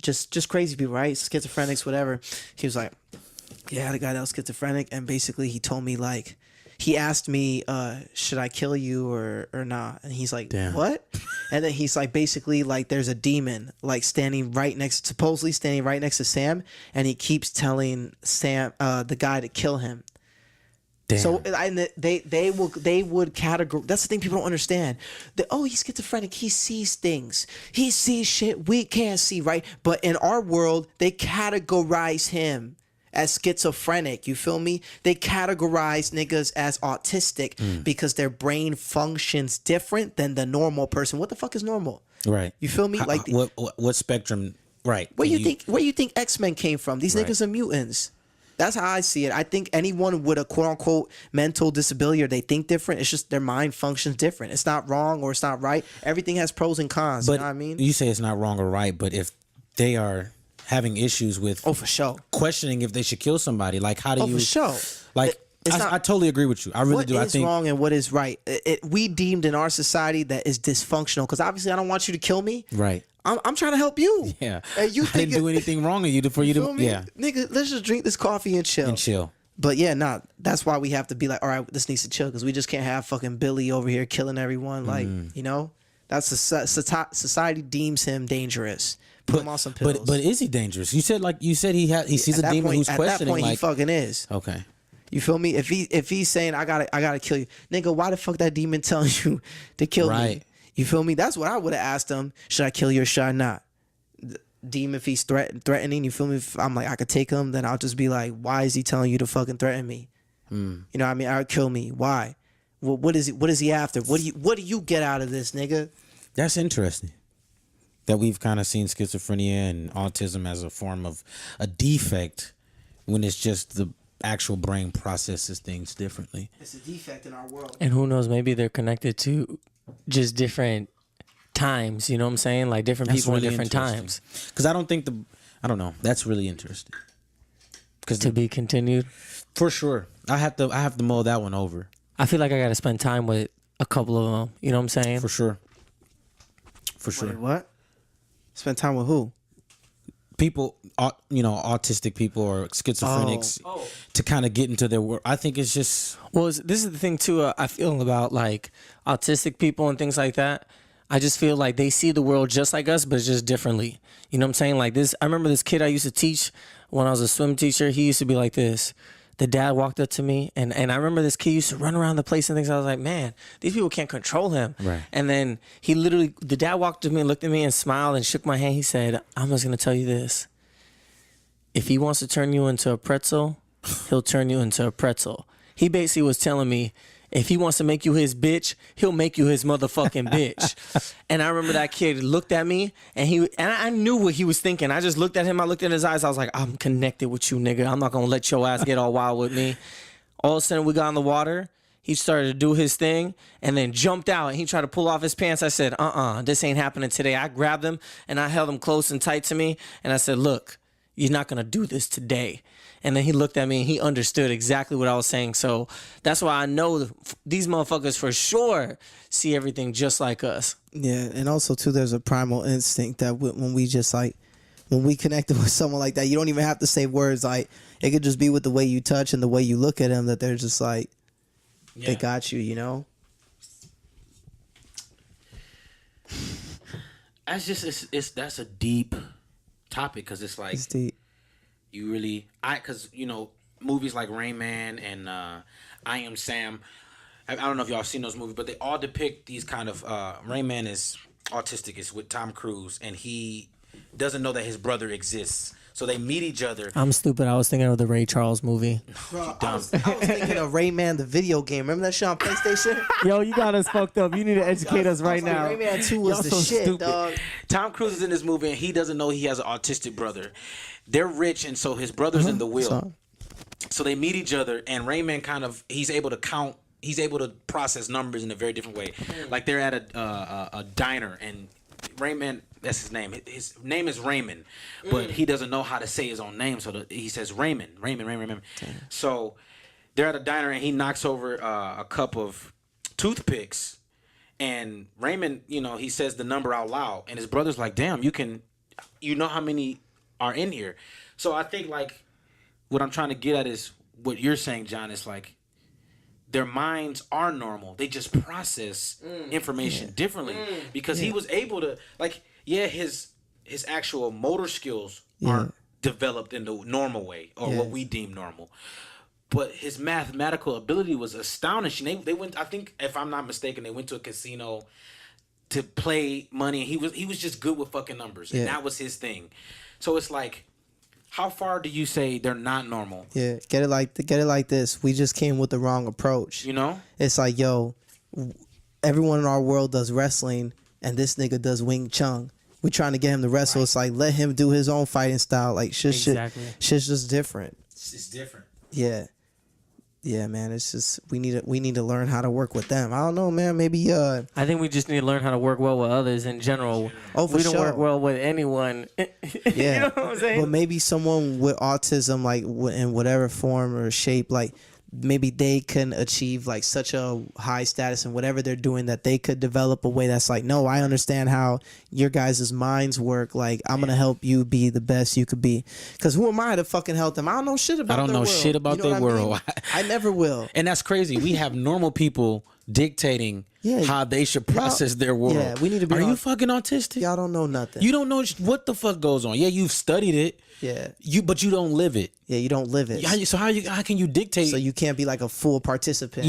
just crazy people, right? Schizophrenics, whatever. He was like, yeah, I had a guy that was schizophrenic, and basically he told me, like, he asked me, should I kill you or not? And he's like, Damn. what? And then he's like, basically, like, there's a demon like supposedly standing right next to Sam, and he keeps telling Sam, the guy, to kill him. Damn. So and they would categorize. That's the thing people don't understand. He's schizophrenic. He sees things. He sees shit we can't see, right? But in our world, they categorize him as schizophrenic. You feel me? They categorize niggas as autistic because their brain functions different than the normal person. What the fuck is normal? Right. You feel me? Like, what spectrum? Right. where you think X-Men came from? These Right. niggas are mutants. That's how I see it. I think anyone with a quote unquote mental disability, or they think different, it's just their mind functions different. It's not wrong or it's not right. Everything has pros and cons. But You know what I mean? you say it's not wrong or right, but if they are having issues with For sure. questioning if they should kill somebody, like how do you? For sure. Like It's I not- totally agree with you. I really What do. I is think wrong and what is right? We deemed in our society that is dysfunctional, because obviously I don't want you to kill me. right. I'm trying to help you. Yeah. And you I didn't do anything wrong for you You to. feel me? Yeah. Nigga, let's just drink this coffee and chill. And chill. But yeah, that's why we have to be like, all right, this needs to chill, because we just can't have fucking Billy over here killing everyone. Like, that's society deems him dangerous. Put him on some pills. But is he dangerous? You said he sees a demon who's at questioning. that point, like, he fucking is. okay. You feel me? If he's saying I gotta kill you, nigga, why the fuck that demon telling you to kill me? Right. You feel me? That's what I would have asked him. Should I kill you or should I not? Demon, if he's threatening, you feel me? If I'm like, I could take him, then I'll just be like, why is he telling you to fucking threaten me? You know what I mean? Or kill me. Why? What is he after? What do you get out of this, nigga? That's interesting. That we've kind of seen schizophrenia and autism as a form of a defect, when it's just the actual brain processes things differently. It's a defect in our world. And who knows, maybe they're connected to just different times, you know what I'm saying? Like different That's people really in different interesting. times. Because I don't know. That's really interesting. Because To be continued. for sure, I have to mull that one over. I feel like I got to spend time with a couple of them, you know what I'm saying? For sure. For sure. Wait, what? Spend time with who? People, autistic people or schizophrenics, to kind of get into their work. I think it's just Well, this is the thing too. I feel about like autistic people and things like that. I just feel like they see the world just like us, but just differently. You know what I'm saying? Like this. I remember this kid I used to teach when I was a swim teacher. He used to be like this. The dad walked up to me, and I remember this kid used to run around the place and things. I was like, man, these people can't control him. Right. And then the dad walked up to me and looked at me and smiled and shook my hand. He said, I'm just gonna tell you this. If he wants to turn you into a pretzel, he'll turn you into a pretzel. He basically was telling me, if he wants to make you his bitch, he'll make you his motherfucking bitch. And I remember that kid looked at me, and I knew what he was thinking. I just looked at him. I looked in his eyes. I was like, I'm connected with you, nigga. I'm not going to let your ass get all wild with me. All of a sudden, we got on the water. He started to do his thing and then jumped out and he tried to pull off his pants. I said, this ain't happening today. I grabbed him and I held him close and tight to me. And I said, look, you're not going to do this today. And then he looked at me and he understood exactly what I was saying. So that's why I know these motherfuckers for sure see everything just like us. Yeah, and also too, there's a primal instinct that when we just like, when we connected with someone like that, you don't even have to say words. Like, it could just be with the way you touch and the way you look at them that they're just like, they got you, you know? That's just that's a deep topic because it's like It's deep. you really because you know movies like Rain Man and I Am Sam. I don't know if y'all seen those movies, but they all depict these kind of Rain Man is autistic. It's with Tom Cruise, and he doesn't know that his brother exists. So they meet each other. I'm stupid. I was thinking of the Ray Charles movie. Bro, I was thinking of Rayman, the video game. Remember that shit on PlayStation? Yo, you got us fucked up. You need to educate us right now. Rayman 2 was Y'all the so shit, stupid. dog. Tom Cruise is in this movie, and he doesn't know he has an autistic brother. They're rich, and so his brother's in the wheel. So they meet each other, and Rayman he's able to count. He's able to process numbers in a very different way. Like they're at a diner, and Rayman, that's his name. His name is Raymond, but he doesn't know how to say his own name, so he says Raymond. So they're at a diner, and he knocks over a cup of toothpicks, and Raymond, he says the number out loud, and his brother's like, "Damn, you know how many are in here?" So I think like what I'm trying to get at is what you're saying, John. Is like their minds are normal. They just process information differently because he was able to his actual motor skills aren't developed in the normal way or what we deem normal. But his mathematical ability was astonishing. They went, I think, if I'm not mistaken, they went to a casino to play money. And he was just good with fucking numbers, and that was his thing. So it's like, how far do you say they're not normal? Yeah, get it like this. We just came with the wrong approach. It's like, yo, everyone in our world does wrestling, and this nigga does Wing Chun. We trying to get him to wrestle. Right. It's like, let him do his own fighting style. Like shit's just different. It's different. Yeah. Yeah, man. It's just we need to learn how to work with them. I don't know, man. Maybe I think we just need to learn how to work well with others in general. Oh, for we don't sure. work well with anyone. Yeah. You know what I'm saying? But maybe someone with autism, like in whatever form or shape, like maybe they can achieve like such a high status in whatever they're doing that they could develop a way that's like, no, I understand how your guys' minds work. Like, I'm going to help you be the best you could be. Because who am I to fucking help them? I don't know shit about their world. Shit about their world. I never will. And that's crazy. We have normal people dictating how they should process their world. Yeah, we need to be. Are you fucking autistic? Y'all don't know nothing. You don't know what the fuck goes on. Yeah, you've studied it. Yeah. But you don't live it. Yeah, you don't live it. So how can you dictate? So you can't be like a full participant.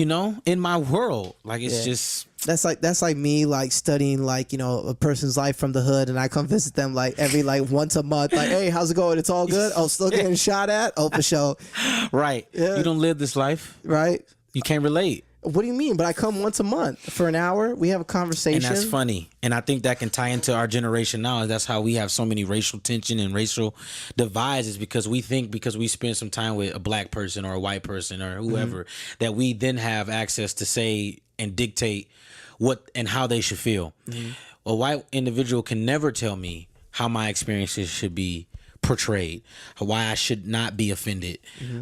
In my world, like it's just. That's like me like studying like a person's life from the hood, and I come visit them like every like once a month. Like, hey, how's it going? It's all good. Oh, still getting shot at. Oh, for sure. Right. Yeah. You don't live this life. Right. You can't relate. What do you mean? But I come once a month for an hour. We have a conversation. And that's funny. And I think that can tie into our generation now. That's how we have so many racial tension and racial divides, is because we think because we spend some time with a black person or a white person or whoever, that we then have access to say and dictate what and how they should feel. A white individual can never tell me how my experiences should be portrayed, why I should not be offended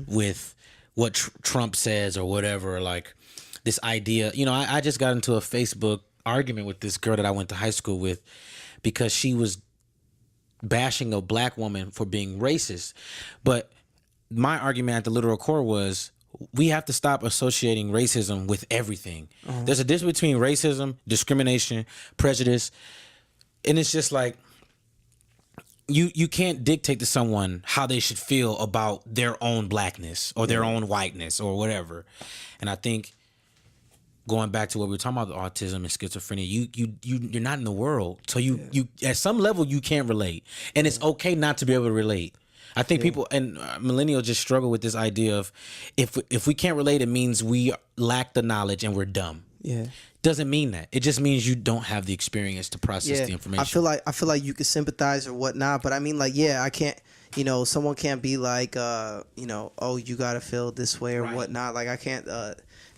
with what Trump says or whatever, like this idea. I just got into a Facebook argument with this girl that I went to high school with because she was bashing a black woman for being racist. But my argument at the literal core was, we have to stop associating racism with everything. There's a difference between racism, discrimination, prejudice, and it's just like you can't dictate to someone how they should feel about their own blackness or their own whiteness or whatever. And I think going back to what we were talking about, autism and schizophrenia, you're not in the world, so you at some level you can't relate, and it's okay not to be able to relate. I think people and millennials just struggle with this idea of if we can't relate, it means we lack the knowledge and we're dumb. Yeah, doesn't mean that. It just means you don't have the experience to process the information. I feel like you can sympathize or whatnot, but I mean, like, I can't. Someone can't be like, oh, you gotta feel this way or whatnot. Like, I can't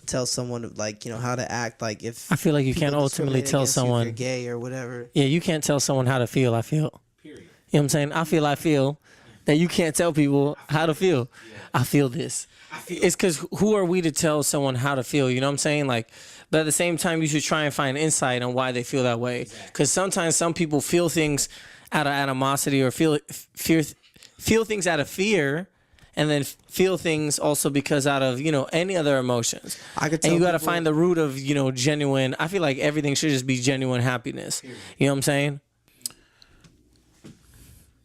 tell someone like how to act. Like if I feel like you people can't ultimately discriminate tell against you if someone. you're gay or whatever. Yeah, you can't tell someone how to feel. I feel. Period. You know what I'm saying? I feel that you can't tell people how to feel. I feel this. It's because who are we to tell someone how to feel? You know what I'm saying? Like, but at the same time, you should try and find insight on why they feel that way. Because sometimes some people feel things out of animosity or feel things out of fear, and then feel things also because out of any other emotions. I could and tell you got to people- find the root of genuine. I feel like everything should just be genuine happiness. You know what I'm saying?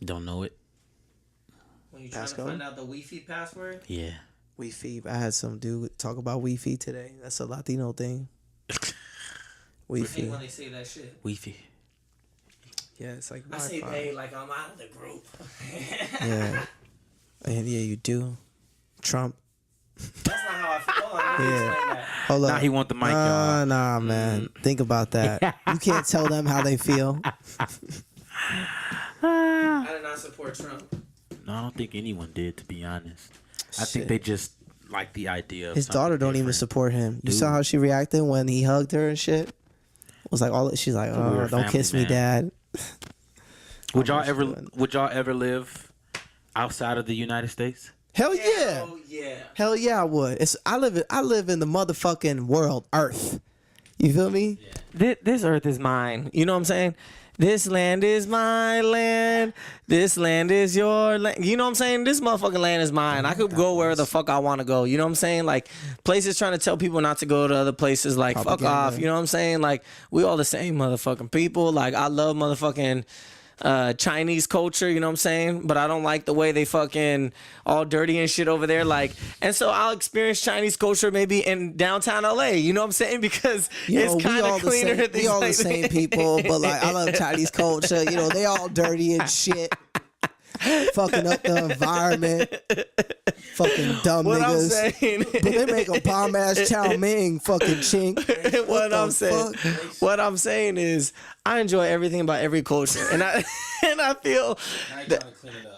Don't know it. When you trying to find out the Wi-Fi password? Yeah. Wi-Fi. I had some dude talk about Wi-Fi today. That's a Latino thing. Wi-Fi. When they say that shit. Wi-Fi. Yeah, it's like I say Wi-Fi. they like I'm out of the group. Yeah. And yeah, you do. Trump. That's not how I feel. Hold on, let me Yeah. explain that. Hold Nah, up. he want the mic, y'all. Nah, man. Think about that. You can't tell them how they feel. I did not support Trump. No, I don't think anyone did, to be honest. I Shit. think they just like the idea of His something daughter don't even different. support him. You Dude. saw how she reacted when he hugged her and shit? It was like she's like, We're oh, a don't family, kiss me, man. dad. Would y'all much ever doing? would y'all ever live outside of the United States? Hell yeah. Hell yeah. Hell yeah, I would. I live in the motherfucking world, Earth. You feel me? This earth is mine. You know what I'm saying? This land is my land. This land is your land. You know what I'm saying? This motherfucking land is mine. I could go where the fuck I want to go. You know what I'm saying? Like places trying to tell people not to go to other places. Like fuck Propaganda. off. You know what I'm saying? Like we all the same motherfucking people. Like I love motherfucking Chinese culture, you know what I'm saying? But I don't like the way they fucking all dirty and shit over there. Like, and so I'll experience Chinese culture maybe in downtown LA, you know what I'm saying? Because it's we kind all of the cleaner. same, we all the same people, but like I love Chinese culture. They all dirty and shit. Fucking up the environment. Fucking dumb What I'm niggas. saying, But they make a bomb ass chow mein, fucking chink. what I'm the saying, fuck? what I'm saying is, I enjoy everything about every culture, and I feel.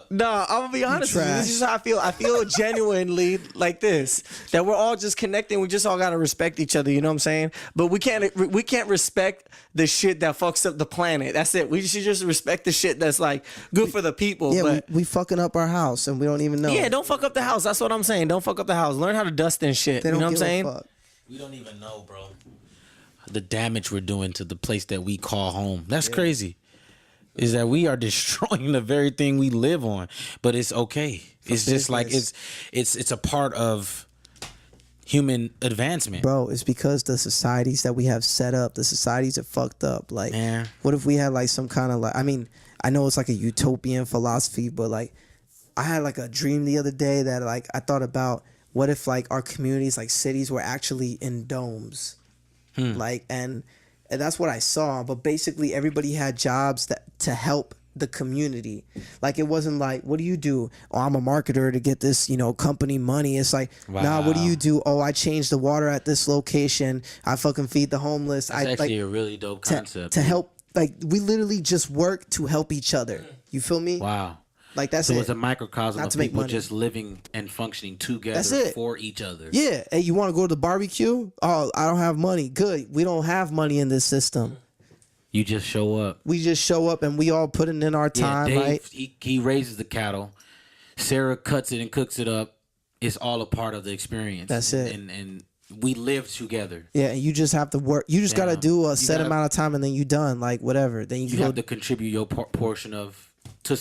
No, I'm gonna be honest with you. This is how I feel. I feel genuinely like this, that we're all just connecting. We just all gotta respect each other. You know what I'm saying? But we can't respect the shit that fucks up the planet. That's it. We should just respect the shit that's like good for the people. Yeah, but we fucking up our house and we don't even know. yeah, don't fuck up the house. That's what I'm saying. Don't fuck up the house. Learn how to dust and shit. They You don't know what I'm give a saying? fuck. We don't even know, bro. The damage we're doing to the place that we call home. That's crazy. Is that we are destroying the very thing we live on. But it's okay. It's just like it's a part of human advancement. Bro, it's because the societies that we have set up, the societies are fucked up. Like, Yeah. what if we had like some kind of like, I mean, I know it's like a utopian philosophy, but like, I had like a dream the other day that like I thought about what if like our communities, like cities, were actually in domes, like and that's what I saw. But basically, everybody had jobs to help the community. Like it wasn't like, what do you do? Oh, I'm a marketer to get this, company money. It's like, nah, what do Wow. you do? Oh, I change the water at this location. I fucking feed the homeless. That's I actually like a really dope to, concept. to help. Like we literally just work to help each other. You feel me? Wow. Like that's So it. it's a microcosm Not of to make people money. just living and functioning together That's it. for each other. Yeah. Hey, you want to go to the barbecue? Oh, I don't have money. Good. We don't have money in this system. You just show up. We just show up and we all putting in our time, Dave, right? he raises the cattle. Sarah cuts it and cooks it up. It's all a part of the experience. That's it. And we live together. Yeah, and you just have to work. You just got to Yeah. do a You set gotta- amount of time and then you done. Like whatever. Then you, You go. have to contribute your portion of to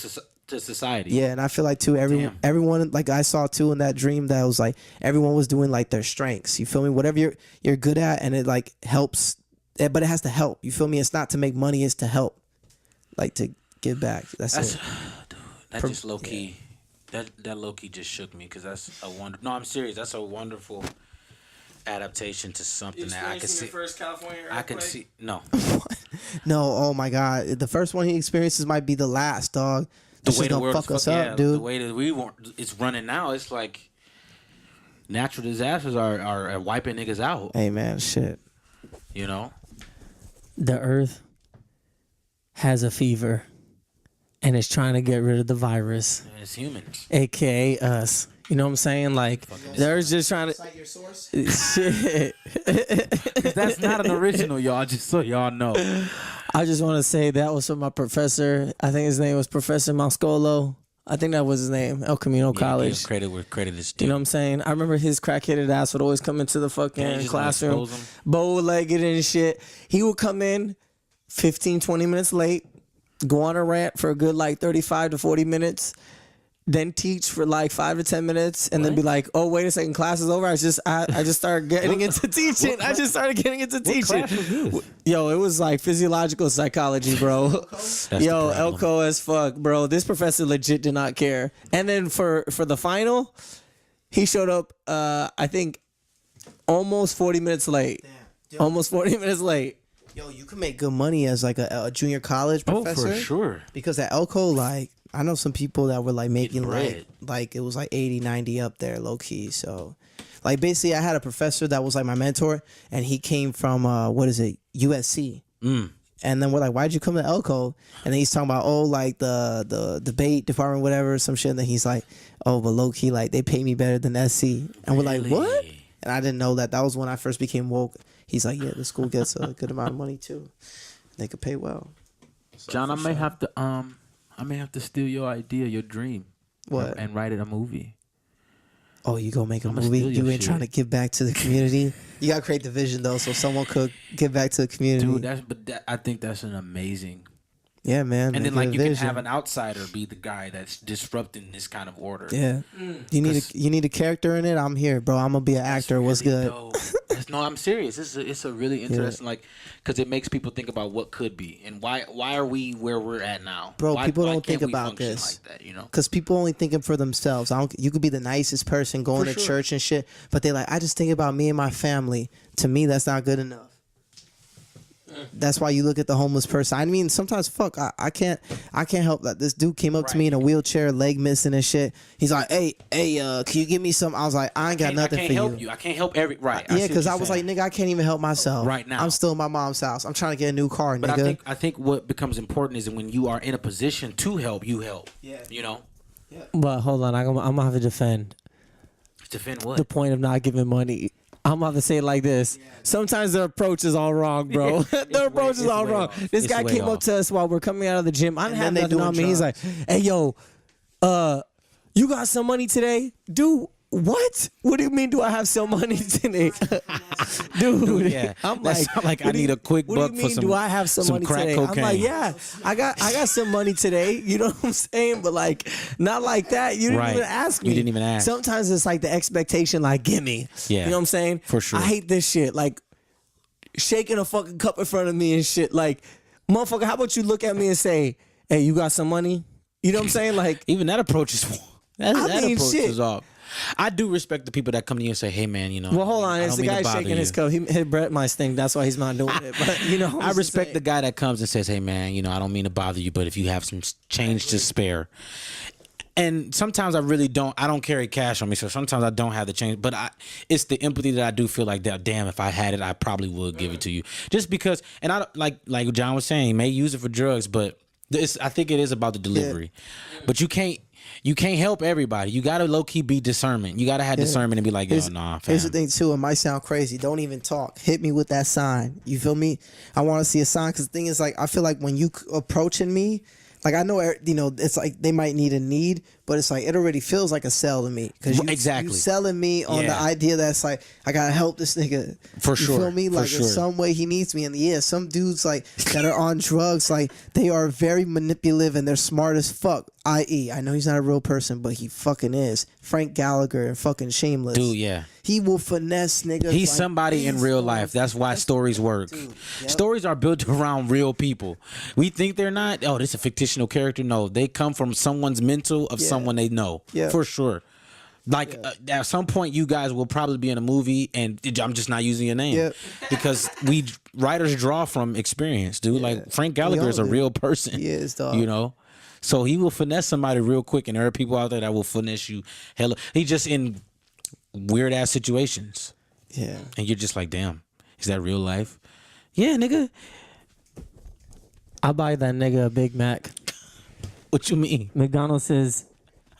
society. Yeah, and I feel like too Damn. everyone like I saw too in that dream that was like everyone was doing like their strengths. You feel me? Whatever you're good at, and it like helps, but it has to help. You feel me? It's not to make money; it's to help, like to give back. That's it. Dude, that just low key. That low key just shook me because that's a wonder. No, I'm serious. That's a wonderful adaptation to something that I can see. First California I can see. No, No, oh my God, the first one he experiences might be the last, dog. the This way is the gonna world fuck us up, dude. The way that we want it's running now, it's like natural disasters are wiping niggas out. Hey man, shit. You know, The earth has a fever and is trying to get rid of the virus, and it's humans. aka us. You know what I'm saying? Like they're just trying to Cite your source. shit. That's not an original, y'all. Just so y'all know. I just want to say that was from my professor. I think his name was Professor Mascolo. I think that was his name. El Camino College. Give credit where credit is due. You know what I'm saying? I remember his crackheaded ass would always come into the fucking classroom, bow-legged and shit. He would come in 15, 20 minutes late, go on a rant for a good like 35 to 40 minutes, then teach for like 5 to 10 minutes, and then be like, "Oh, wait a second, class is over." I just started getting into teaching. I just started getting into teaching. What class was this? Yo, it was like physiological psychology, bro. Yo, Elko as fuck, bro. This professor legit did not care. And then for the final, he showed up. I think almost 40 minutes late. Damn. Almost 40 minutes late. Yo, you can make good money as like a junior college professor. Oh, for sure. Because at Elko, like, I know some people that were like making bread. like it was like 80, 90 up there, low key. So, like, basically, I had a professor that was like my mentor, and he came from USC. And then we're like, "Why'd you come to Elko?" And then he's talking about, like the debate department, whatever, some shit. And then he's like, "Oh, but low key, like they pay me better than SC." And we're like, "What?" And I didn't know that. That was when I first became woke. He's like, "Yeah, the school gets a good amount of money too. They could pay well." So, John, I may have to steal your idea, your dream. What? And write it a movie. Oh, you gonna make a I'ma movie? steal You your ain't shit. trying to give back to the community. You gotta create the vision though, so someone could give back to the community. Dude, I think that's an amazing. Yeah, man. And then make like it you a can vision. have an outsider be the guy that's disrupting this kind of order. Yeah. You need a character in it. I'm here, bro. I'm gonna be an actor. What's really good? dope. No, I'm serious. It's a really interesting like because it makes people think about what could be and why are we where we're at now, Bro, people don't can't think we about function this. like that, you know. Because people only thinking for themselves. You could be the nicest person going to church and shit, but they like, I just think about me and my family. To me, that's not good enough. That's why you look at the homeless person. I mean, sometimes I can't help that. This dude came up to me in a wheelchair, leg missing and shit. He's like, hey, can you give me some? I was like, I ain't got nothing I can't for help you. I can't help every right. Yeah, because I was like, nigga, I can't even help myself Right now. I'm still in my mom's house. I'm trying to get a new car, But nigga. I think what becomes important is when you are in a position to help, you help. Yeah. You know. But hold on, I'm gonna have to defend Defend what? the point of not giving money. I'm about to say it like this. Sometimes the approach is all wrong, bro. The approach is all wrong. This guy came up to us while we're coming out of the gym. I didn't have then they nothing on me. doing He's like, "Hey, yo, you got some money today, dude?" What? What do you mean? Do I have some money today, dude? Yeah, I'm that like, sound like I what do need you- a quick what do you buck for mean, some- Do I have some money crack today? I'm cocaine. like, yeah, I got some money today. You know what I'm saying? But like, not like that. You didn't Right. even ask me. You didn't even ask. Sometimes it's like the expectation, like, give me. Yeah. You know what I'm saying? For sure. I hate this shit. Like, shaking a fucking cup in front of me and shit. Like, motherfucker, how about you look at me and say, "Hey, you got some money?" You know what I'm saying? Like, Even that approach is that mean, approach shit. is off. I do respect the people that come to you and say, "Hey, man, you know." well, hold on. I It's don't the mean to guy bother shaking his you." cup. He hit Brett my thing. That's why he's not doing it. But you know, I respect the guy that comes and says, "Hey, man, you know, I don't mean to bother you, but if you have some change to spare." And sometimes I really don't. I don't carry cash on me, so sometimes I don't have the change. But it's the empathy that I do feel like that. Damn, if I had it, I probably would give it to you, just because. And I like John was saying, may use it for drugs, but I think it is about the delivery. But you can't help everybody. You gotta low key be discernment. You gotta have discernment and be like, yo, nah, fam. Here's the thing too. It might sound crazy. Don't even talk. Hit me with that sign. You feel me? I want to see a sign because the thing is, like, I feel like when you approaching me, like, I know, you know, it's like they might need a need, but it's like it already feels like a sell to me because Exactly. you selling me on the Yeah. idea that's like I gotta help this nigga. For You sure. feel me? For Like sure. in some way he needs me. And yeah, some dudes like that are on drugs, like they are very manipulative and they're smart as fuck. I.e., I know he's not a real person, but he fucking is. Frank Gallagher and fucking Shameless. Dude, yeah. He will finesse niggas. He's like somebody in this, real bro. life. That's why stories work. Yep. Stories are built around real people. We think they're not. Oh, this is a fictional character. No, they come from someone's mental of someone they know. Yeah. For sure. Like at some point, you guys will probably be in a movie, and I'm just not using your name Yep. because writers draw from experience, dude. Like Frank Gallagher all is a do. real person. He is, dog. You know. So he will finesse somebody real quick, and there are people out there that will finesse you. Hella, he just in weird ass situations. Yeah. And you're just like, damn, is that real life? Yeah, nigga. I buy that nigga a Big Mac. What you mean? McDonald's says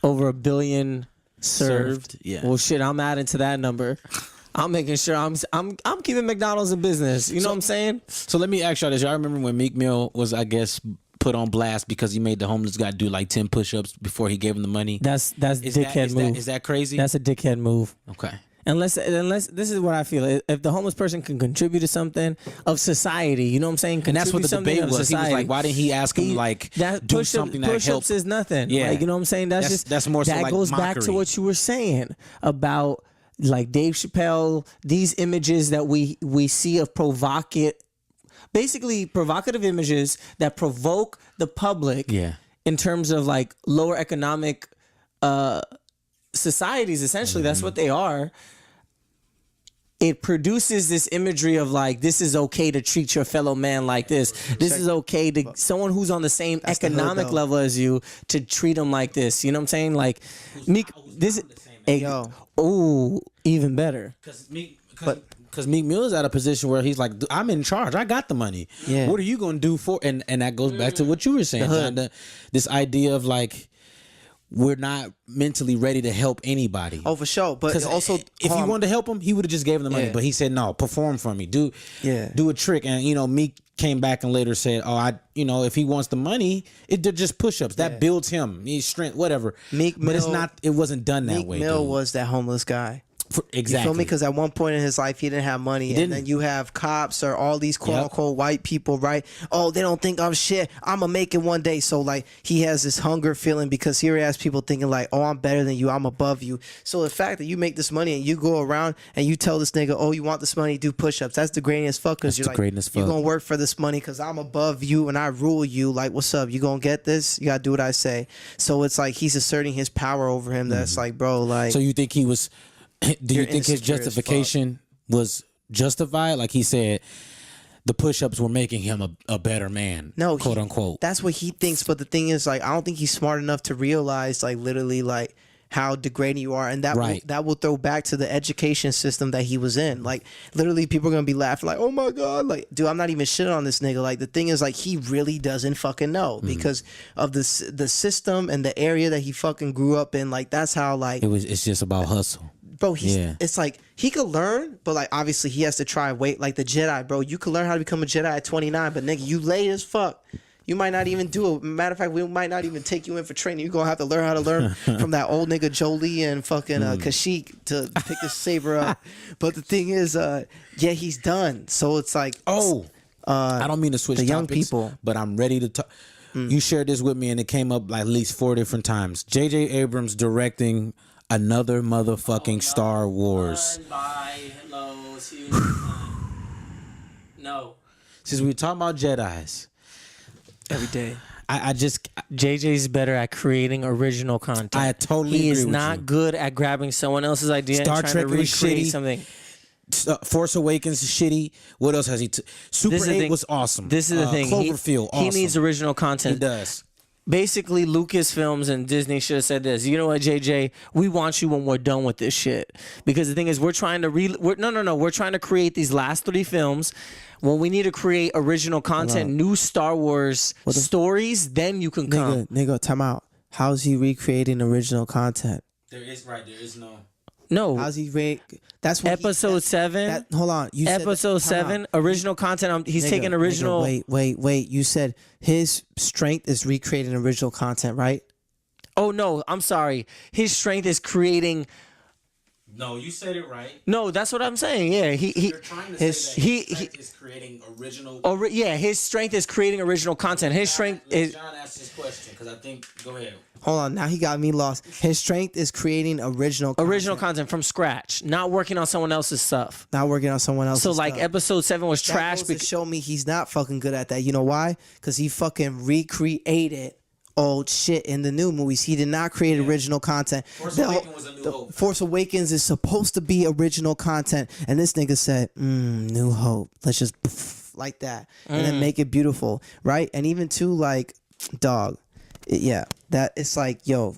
over 1 billion served. Yeah. Well, shit, I'm adding to that number. I'm making sure I'm keeping McDonald's in business. You know what I'm saying? So let me ask y'all this. Y'all remember when Meek Mill was, I guess, put on blast because he made the homeless guy do like 10 push-ups before he gave him the money? That's dickhead move. Is that crazy? That's a dickhead move. Okay. Unless this is what I feel. If the homeless person can contribute to something of society, you know what I'm saying? And that's what the Contribute debate something of was. He was society. like, why didn't he ask him do something that helped? Push-ups is nothing. Yeah. Like, you know what I'm saying? That's more so that like goes back to mockery. what you were saying about like Dave Chappelle, these images that we see of provocative images that provoke the public Yeah. in terms of like lower economic societies. Essentially, that's what they are. It produces this imagery of like, this is okay to treat your fellow man like this. This is okay to someone who's on the same economic level as you to treat them like this. You know what I'm saying? Like, Meek, this is even better. Because Meek Mill is at a position where he's like, I'm in charge. I got the money. Yeah. What are you going to do for? And that goes back to what you were saying. This idea of like, we're not mentally ready to help anybody. Oh, for sure. But also, if he wanted to help him, he would have just gave him the money. Yeah. But he said, no, perform for me. Do a trick. And, Meek came back and later said, if he wants the money, they're just push-ups. That builds him. His strength, whatever. Meek but Mill, it wasn't done that way. Meek Mill dude. was that homeless guy. Exactly. You feel me? Because at one point in his life, he didn't have money. And then you have cops or all these quote-unquote white people, right? Oh, they don't think I'm shit. I'm going to make it one day. So, like, he has this hunger feeling because here he has people thinking, like, oh, I'm better than you. I'm above you. So, the fact that you make this money and you go around and you tell this nigga, oh, you want this money, do push-ups. That's degrading as fuck because you're like, you're going to work for this money because I'm above you and I rule you. Like, what's up? You going to get this? You got to do what I say. So, it's like he's asserting his power over him. That's like, bro, like. So, you think he was... Do you think his justification was justified? Like he said, the push-ups were making him a better man. No, quote unquote. That's what he thinks. But the thing is, like, I don't think he's smart enough to realize, like, literally, like, how degrading you are, and that will throw back to the education system that he was in. Like, literally, people are gonna be laughing, like, "Oh my god!" Like, dude, I'm not even shitting on this nigga. Like, the thing is, like, he really doesn't fucking know because of the system and the area that he fucking grew up in. Like, that's how like it's just about hustle. Bro, it's like he could learn, but like obviously he has to try wait like the Jedi, bro. You could learn how to become a Jedi at 29, but nigga, you late as fuck. You might not even do it. Matter of fact, we might not even take you in for training. You're gonna have to learn how to learn from that old nigga Jolie and fucking Kashyyyk to pick the saber up. But the thing is, he's done. So it's like, I don't mean to switch the young topics, people. but I'm ready to talk. You shared this with me, and it came up like at least 4 different times. J.J. Abrams directing another motherfucking Star Wars. No. Since we were talking about Jedis, every day. I just JJ's better at creating original content. I totally he agree is with not you. good at grabbing someone else's idea Star and trying Trek to was recreate shitty. something. Force Awakens is shitty. What else has he? Super This is the 8 thing- was awesome. This is the thing. Cloverfield, awesome. He needs original content. He does. Basically, Lucasfilms and Disney should have said this. You know what, JJ? We want you when we're done with this shit. Because the thing is, we're trying to We're trying to create these last 3 films. When we need to create original content, new Star Wars stories, then you can come. Nigga, time out. How's he recreating original content? There is no. No. How's he That's what Episode 7. Hold on. You said Episode 7, original content. He's taking original. Wait. You said his strength is recreating original content, right? Oh no, I'm sorry. His strength is creating. No, you said it right. No, that's what I'm saying. Yeah, You're trying to say that his strength is creating original. His strength is creating original content. His strength is. John asked his question because I think. Go ahead. Hold on, now he got me lost. His strength is creating original content from scratch, not working on someone else's stuff. Not working on someone else's So like stuff. episode 7 was trash. That goes to show me he's not fucking good at that. You know why? Because he fucking recreated old shit in the new movies. He did not create original content. Force Awakens was a New Hope. Force Awakens is supposed to be original content, and this nigga said, New Hope. Let's just like that, and then make it beautiful, right? And even too, like, dog. That it's like, yo,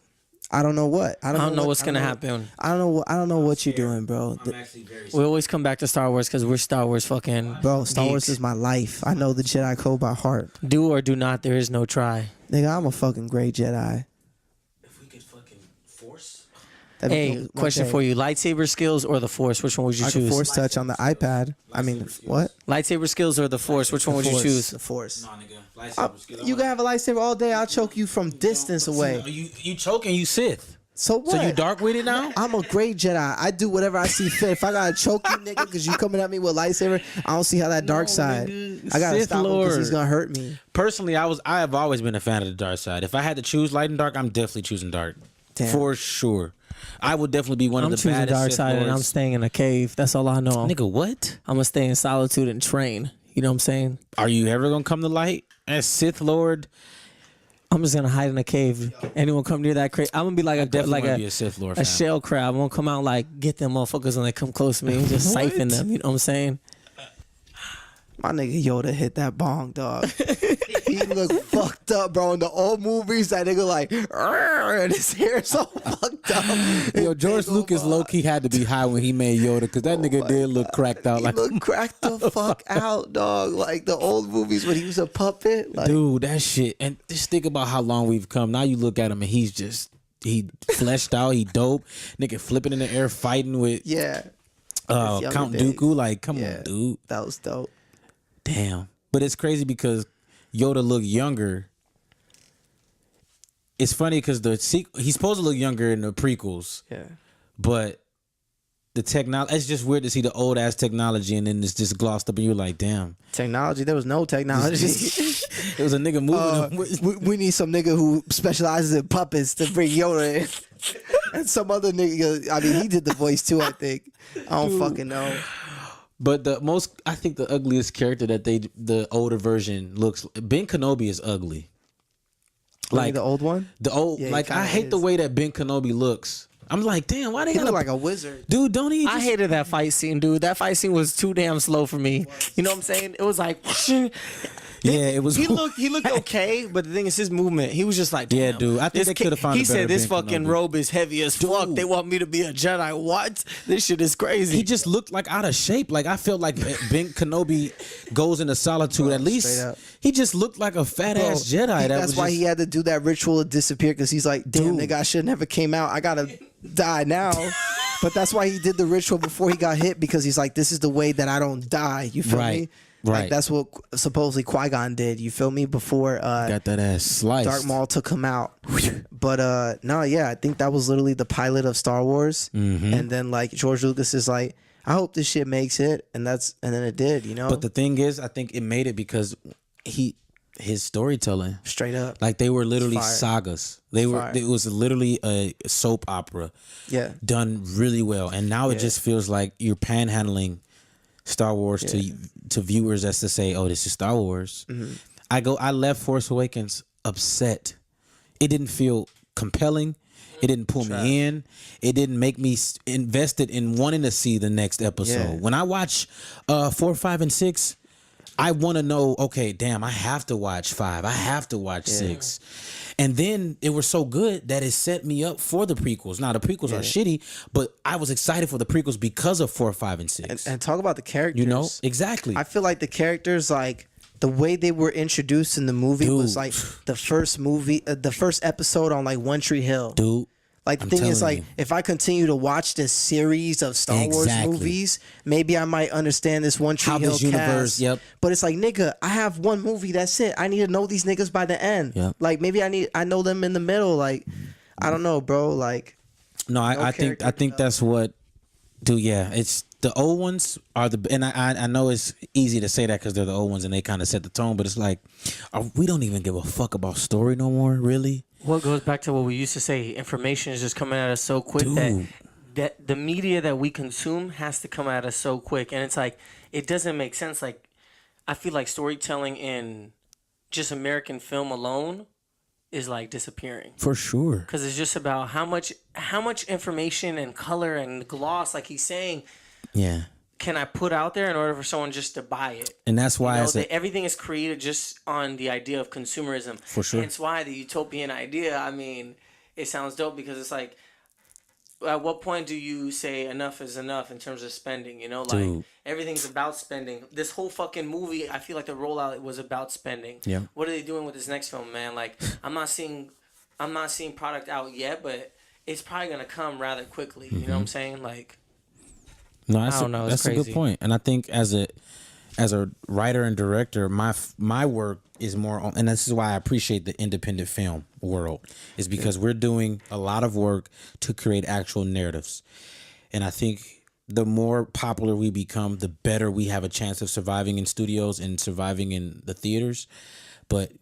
I don't know what. I don't know what's gonna happen. I don't know what you're doing, bro. I'm actually very. We always come back to Star Wars because we're Star Wars fucking. Bro, Star Wars geeks. is my life. I know the Jedi code by heart. Do or do not. There is no try. Nigga, I'm a fucking great Jedi. If we could fucking force. Hey, question for you: lightsaber skills or the Force? Which one would you I choose? can force touch on the iPad. I mean, what? Lightsaber skills or the Force? Which one would you choose? The Force. Nah, nigga. Lightsaber skills. You can have a lightsaber all day. I'll choke you from distance away. You choking, you Sith. So what? So you dark with it now? I'm a great Jedi. I do whatever I see fit. If I gotta choke you, nigga, because you coming at me with lightsaber, I don't see how that dark side. I gotta Sith stop him because he's Lord. gonna hurt me. Personally, I have always been a fan of the dark side. If I had to choose light and dark, I'm definitely choosing dark. Damn. For sure. I would definitely be one I'm of the choosing baddest dark Sith side, and I'm lords. staying in a cave. That's all I know. Nigga, what? I'm gonna stay in solitude and train. You know what I'm saying? Are you ever gonna come to light as Sith Lord? I'm just gonna hide in a cave. Anyone come near that cave? I'm gonna be like Definitely wanna be a Sith Lord. a fam. shell crab. I'm gonna come out like get them motherfuckers when they come close to me and just siphon them. You know what I'm saying? My nigga Yoda hit that bong, dog. He looked fucked up, bro. In the old movies, that nigga like, "Arr," and his hair so fucked up. Yo, George Lucas low key had to be high when he made Yoda because that nigga did look cracked out. He Like, looked cracked the fuck out, dog. Like the old movies when he was a puppet. Like, Dude, that shit. And just think about how long we've come. Now you look at him and he fleshed out. He dope. Nigga flipping in the air, fighting with yeah, his younger Count days. Dooku. Like, come Yeah. on, dude. That was dope. Damn. But it's crazy because Yoda looked younger. It's funny because he's supposed to look younger in the prequels, Yeah. but the technology, it's just weird to see the old ass technology and then it's just glossed up and you're like, damn. Technology. There was no technology. It was a nigga moving. we need some nigga who specializes in puppets to bring Yoda in. And some other nigga, I mean, he did the voice too, I think. I don't fucking know. But I think the ugliest character that the older version looks, Ben Kenobi is ugly. Like the old one? Yeah, he I kinda hate the is. way that Ben Kenobi looks. I'm like, damn, why they He gotta looked like a wizard. dude? Don't he? I hated that fight scene, dude. That fight scene was too damn slow for me. You know what I'm saying? It was like, Yeah, it was. he looked okay, but the thing is his movement. He was just like, Yeah, damn, dude, I think this they kid- coulda found a He said better this Ben fucking Kenobi. robe is heavy as fuck. They want me to be a Jedi. What? This shit is crazy. He just looked like out of shape. Like I felt like Ben Kenobi goes into solitude. At straight least up. he just looked like a fat ass Jedi. That's why he had to do that ritual to disappear because he's like, damn, nigga, I should have never came out. I gotta die now. But that's why he did the ritual before he got hit because he's like, this is the way that I don't die. You feel Right, me? right. Like that's what supposedly Qui-Gon did. You feel me? Before got that ass sliced. Darth Maul took him out. But no, yeah, I think that was literally the pilot of Star Wars. Mm-hmm. And then like George Lucas is like, I hope this shit makes it, and then it did. You know, But the thing is, I think it made it because his storytelling. straight up, Like they were literally Fire. sagas. They were. Fire. It was literally a soap opera yeah. done really well. And now it just feels like you're panhandling Star Wars to viewers as to say, "Oh, this is Star Wars." Mm-hmm. I left Force Awakens upset. It didn't feel compelling. It didn't pull me in. It didn't make me invested in wanting to see the next episode. Yeah. When I watch 4, 5, and 6. I want to know, okay, damn, I have to watch 5. I have to watch 6. And then it was so good that it set me up for the prequels. Now, the prequels are shitty, but I was excited for the prequels because of 4, 5, and 6. And talk about the characters. You know? Exactly. I feel like the characters, like the way they were introduced in the movie was Dude. like the first movie, the first episode on like One Tree Hill. Dude. Like the I'm thing is, telling like you. if I continue to watch this series of Star Wars Exactly. movies, maybe I might understand this One Tree How Hill this universe, cast. yep. But it's like, nigga, I have one movie. That's it. I need to know these niggas by the end. Yep. Like maybe I know them in the middle. Like I don't know, bro. Like No, I think that's what. Dude, yeah, it's the old ones are the, and I know it's easy to say that because they're the old ones and they kind of set the tone, but it's like, we don't even give a fuck about story no more, really. What goes back to what we used to say, information is just coming at us so quick Dude. that the media that we consume has to come at us so quick. And it's like, it doesn't make sense. Like, I feel like storytelling in just American film alone is like disappearing. For sure. Because it's just about how much information and color and gloss, like he's saying, Yeah. can I put out there in order for someone just to buy it? And that's why Everything is created just on the idea of consumerism. For sure. Hence why the utopian idea, I mean, it sounds dope because it's like, at what point do you say enough is enough in terms of spending? You know, like Dude. everything's about spending. This whole fucking movie, I feel like the rollout was about spending. Yeah. What are they doing with this next film, man? Like, I'm not seeing product out yet, but it's probably gonna come rather quickly. You know what I'm saying? Like, No, I don't know, it's that's a good crazy. point. And I think as a writer and director, my work is more on, and this is why I appreciate the independent film world, is because we're doing a lot of work to create actual narratives. And I think the more popular we become, the better we have a chance of surviving in studios and surviving in the theaters. But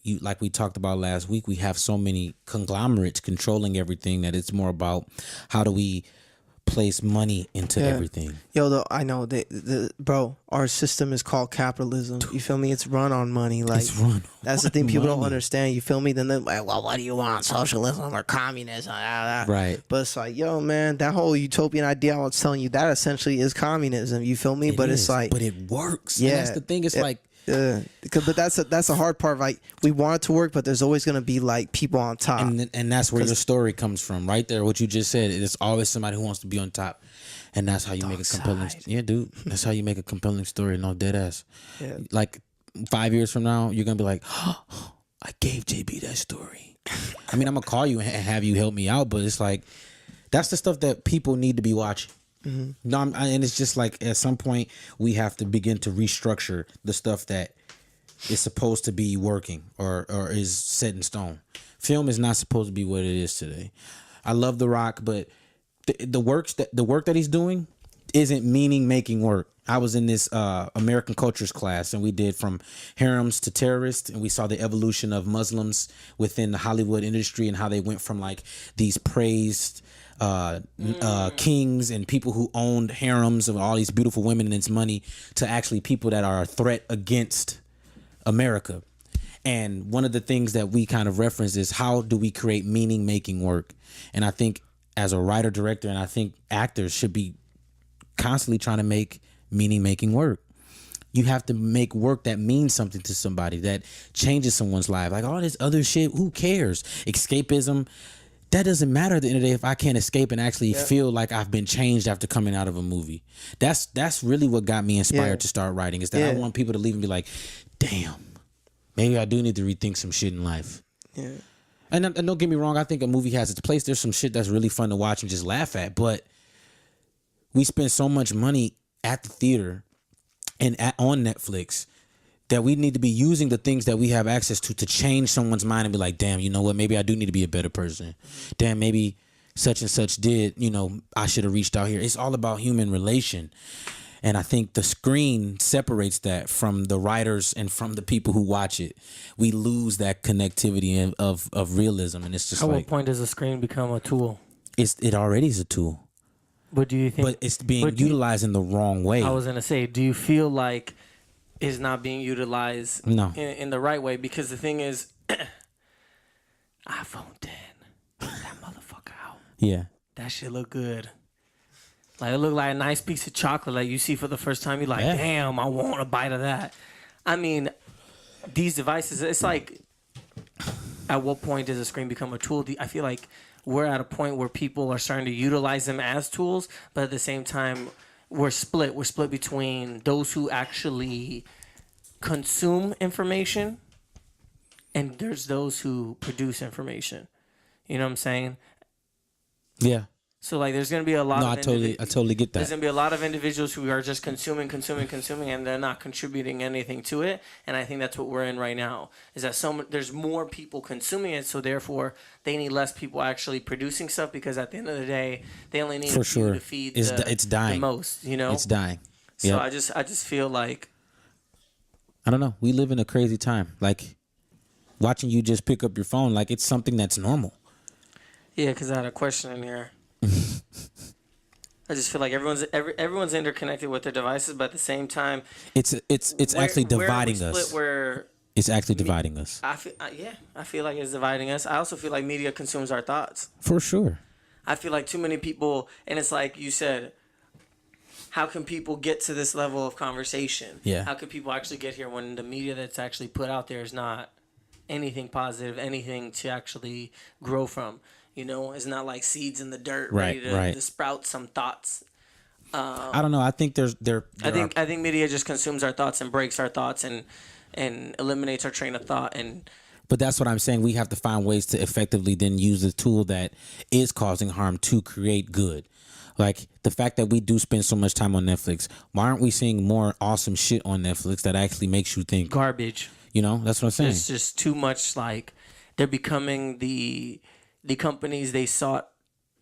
you, like we talked about last week, we have so many conglomerates controlling everything that it's more about how do we place money into everything. Yo, I know the bro. Our system is called capitalism. You feel me? It's run on money. Like It's run that's the on thing people don't money. understand. You feel me? Then they're like, well, what do you want? Socialism or communism? Right. But it's like, yo, man, that whole utopian idea I was telling you, that essentially is communism. You feel me? But is, it's like, but it works. Yeah. And that's the thing. It's like, but that's the hard part. Like we want it to work, but there's always gonna be like people on top. and that's where your story comes from, right there. What you just said. It's always somebody who wants to be on top, and that's how you make a compelling. Yeah, dude. That's how you make a compelling story. No dead ass. Yeah. Like 5 years from now, you're gonna be like, oh, I gave JB that story. I mean, I'm gonna call you and have you help me out, but it's like that's the stuff that people need to be watching. No, and it's just like at some point we have to begin to restructure the stuff that is supposed to be working or is set in stone. Film is not supposed to be what it is today. I love The Rock, but the work that he's doing isn't meaning making work. I was in this American cultures class, and we did from harems to terrorists, and we saw the evolution of Muslims within the Hollywood industry and how they went from like these praised kings and people who owned harems of all these beautiful women and its money to actually people that are a threat against America. And one of the things that we kind of reference is how do we create meaning making work? And I think as a writer director, and I think actors should be constantly trying to make meaning making work. You have to make work that means something to somebody, that changes someone's life. Like all this other shit, who cares? Escapism, that doesn't matter at the end of the day if I can't escape and actually feel like I've been changed after coming out of a movie. That's really what got me inspired to start writing, is that I want people to leave and be like, damn, maybe I do need to rethink some shit in life. Yeah. And don't get me wrong, I think a movie has its place. There's some shit that's really fun to watch and just laugh at, but we spend so much money at the theater and on Netflix that we need to be using the things that we have access to change someone's mind and be like, damn, you know what? Maybe I do need to be a better person. Damn, maybe such and such did, I should have reached out here. It's all about human relation. And I think the screen separates that from the writers and from the people who watch it. We lose that connectivity of realism. And it's just at like, what point does the screen become a tool? it already is a tool. But do you think? But it's being utilized in the wrong way. I was gonna say, do you feel like it's not being utilized No. in the right way? Because the thing is, iPhone 10, that motherfucker out. Yeah. That shit look good. Like it look like a nice piece of chocolate. Like you see for the first time, you're like, Yeah. damn, I want a bite of that. I mean, these devices, it's like, at what point does a screen become a tool? I feel like we're at a point where people are starting to utilize them as tools, but at the same time, we're split. We're split between those who actually consume information and there's those who produce information. You know what I'm saying? Yeah. So like, there's gonna be a lot. No, of I totally get There's that. gonna be a lot of individuals who are just consuming, and they're not contributing anything to it. And I think that's what we're in right now. Is that there's more people consuming it, so therefore they need less people actually producing stuff, because at the end of the day, they only need For a few sure. to feed It's dying. the most. You know, It's dying. So Yep. I just feel like, I don't know. We live in a crazy time. Like watching you just pick up your phone, like it's something that's normal. yeah, because I had a question in here. I just feel like everyone's interconnected with their devices, but at the same time, It's actually dividing where we us. split, where It's actually dividing us. I feel like it's dividing us. I also feel like media consumes our thoughts. For sure. I feel like too many people, and it's like you said, how can people get to this level of conversation? Yeah. How can people actually get here when the media that's actually put out there is not anything positive, anything to actually grow from? You know, it's not like seeds in the dirt ready to sprout some thoughts. I don't know. I think I think media just consumes our thoughts and breaks our thoughts and eliminates our train of thought, and But that's what I'm saying. We have to find ways to effectively then use the tool that is causing harm to create good. Like the fact that we do spend so much time on Netflix. Why aren't we seeing more awesome shit on Netflix that actually makes you think? Garbage. You know, that's what I'm saying. It's just too much. Like they're becoming the companies they sought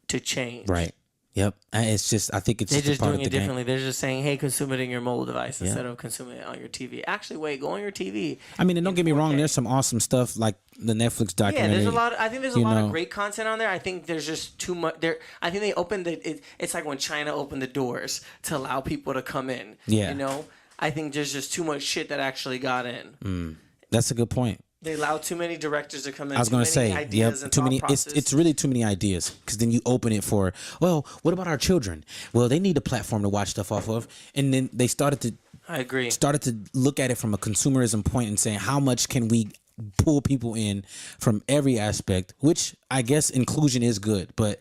to change. Right. Yep. It's just, I think it's They're just, just a part doing of it the differently. game. They're just saying, "Hey, consume it in your mobile device instead of consuming it on your TV." Actually, wait, go on your TV. I mean, and don't get me wrong. There's some awesome stuff like the Netflix Yeah, documentary. there's a lot. I think there's a lot know. of great content on there. I think there's just too much. There, I think they opened it's like when China opened the doors to allow people to come in. Yeah. You know, I think there's just too much shit that actually got in. That's a good point. They allowed too many directors to come in. I was going to say, ideas and too thought many. process. It's really too many ideas because then you open it for, well, what about our children? Well, they need a platform to watch stuff off of, and then they started to look at it from a consumerism point and saying, how much can we pull people in from every aspect? Which I guess inclusion is good, but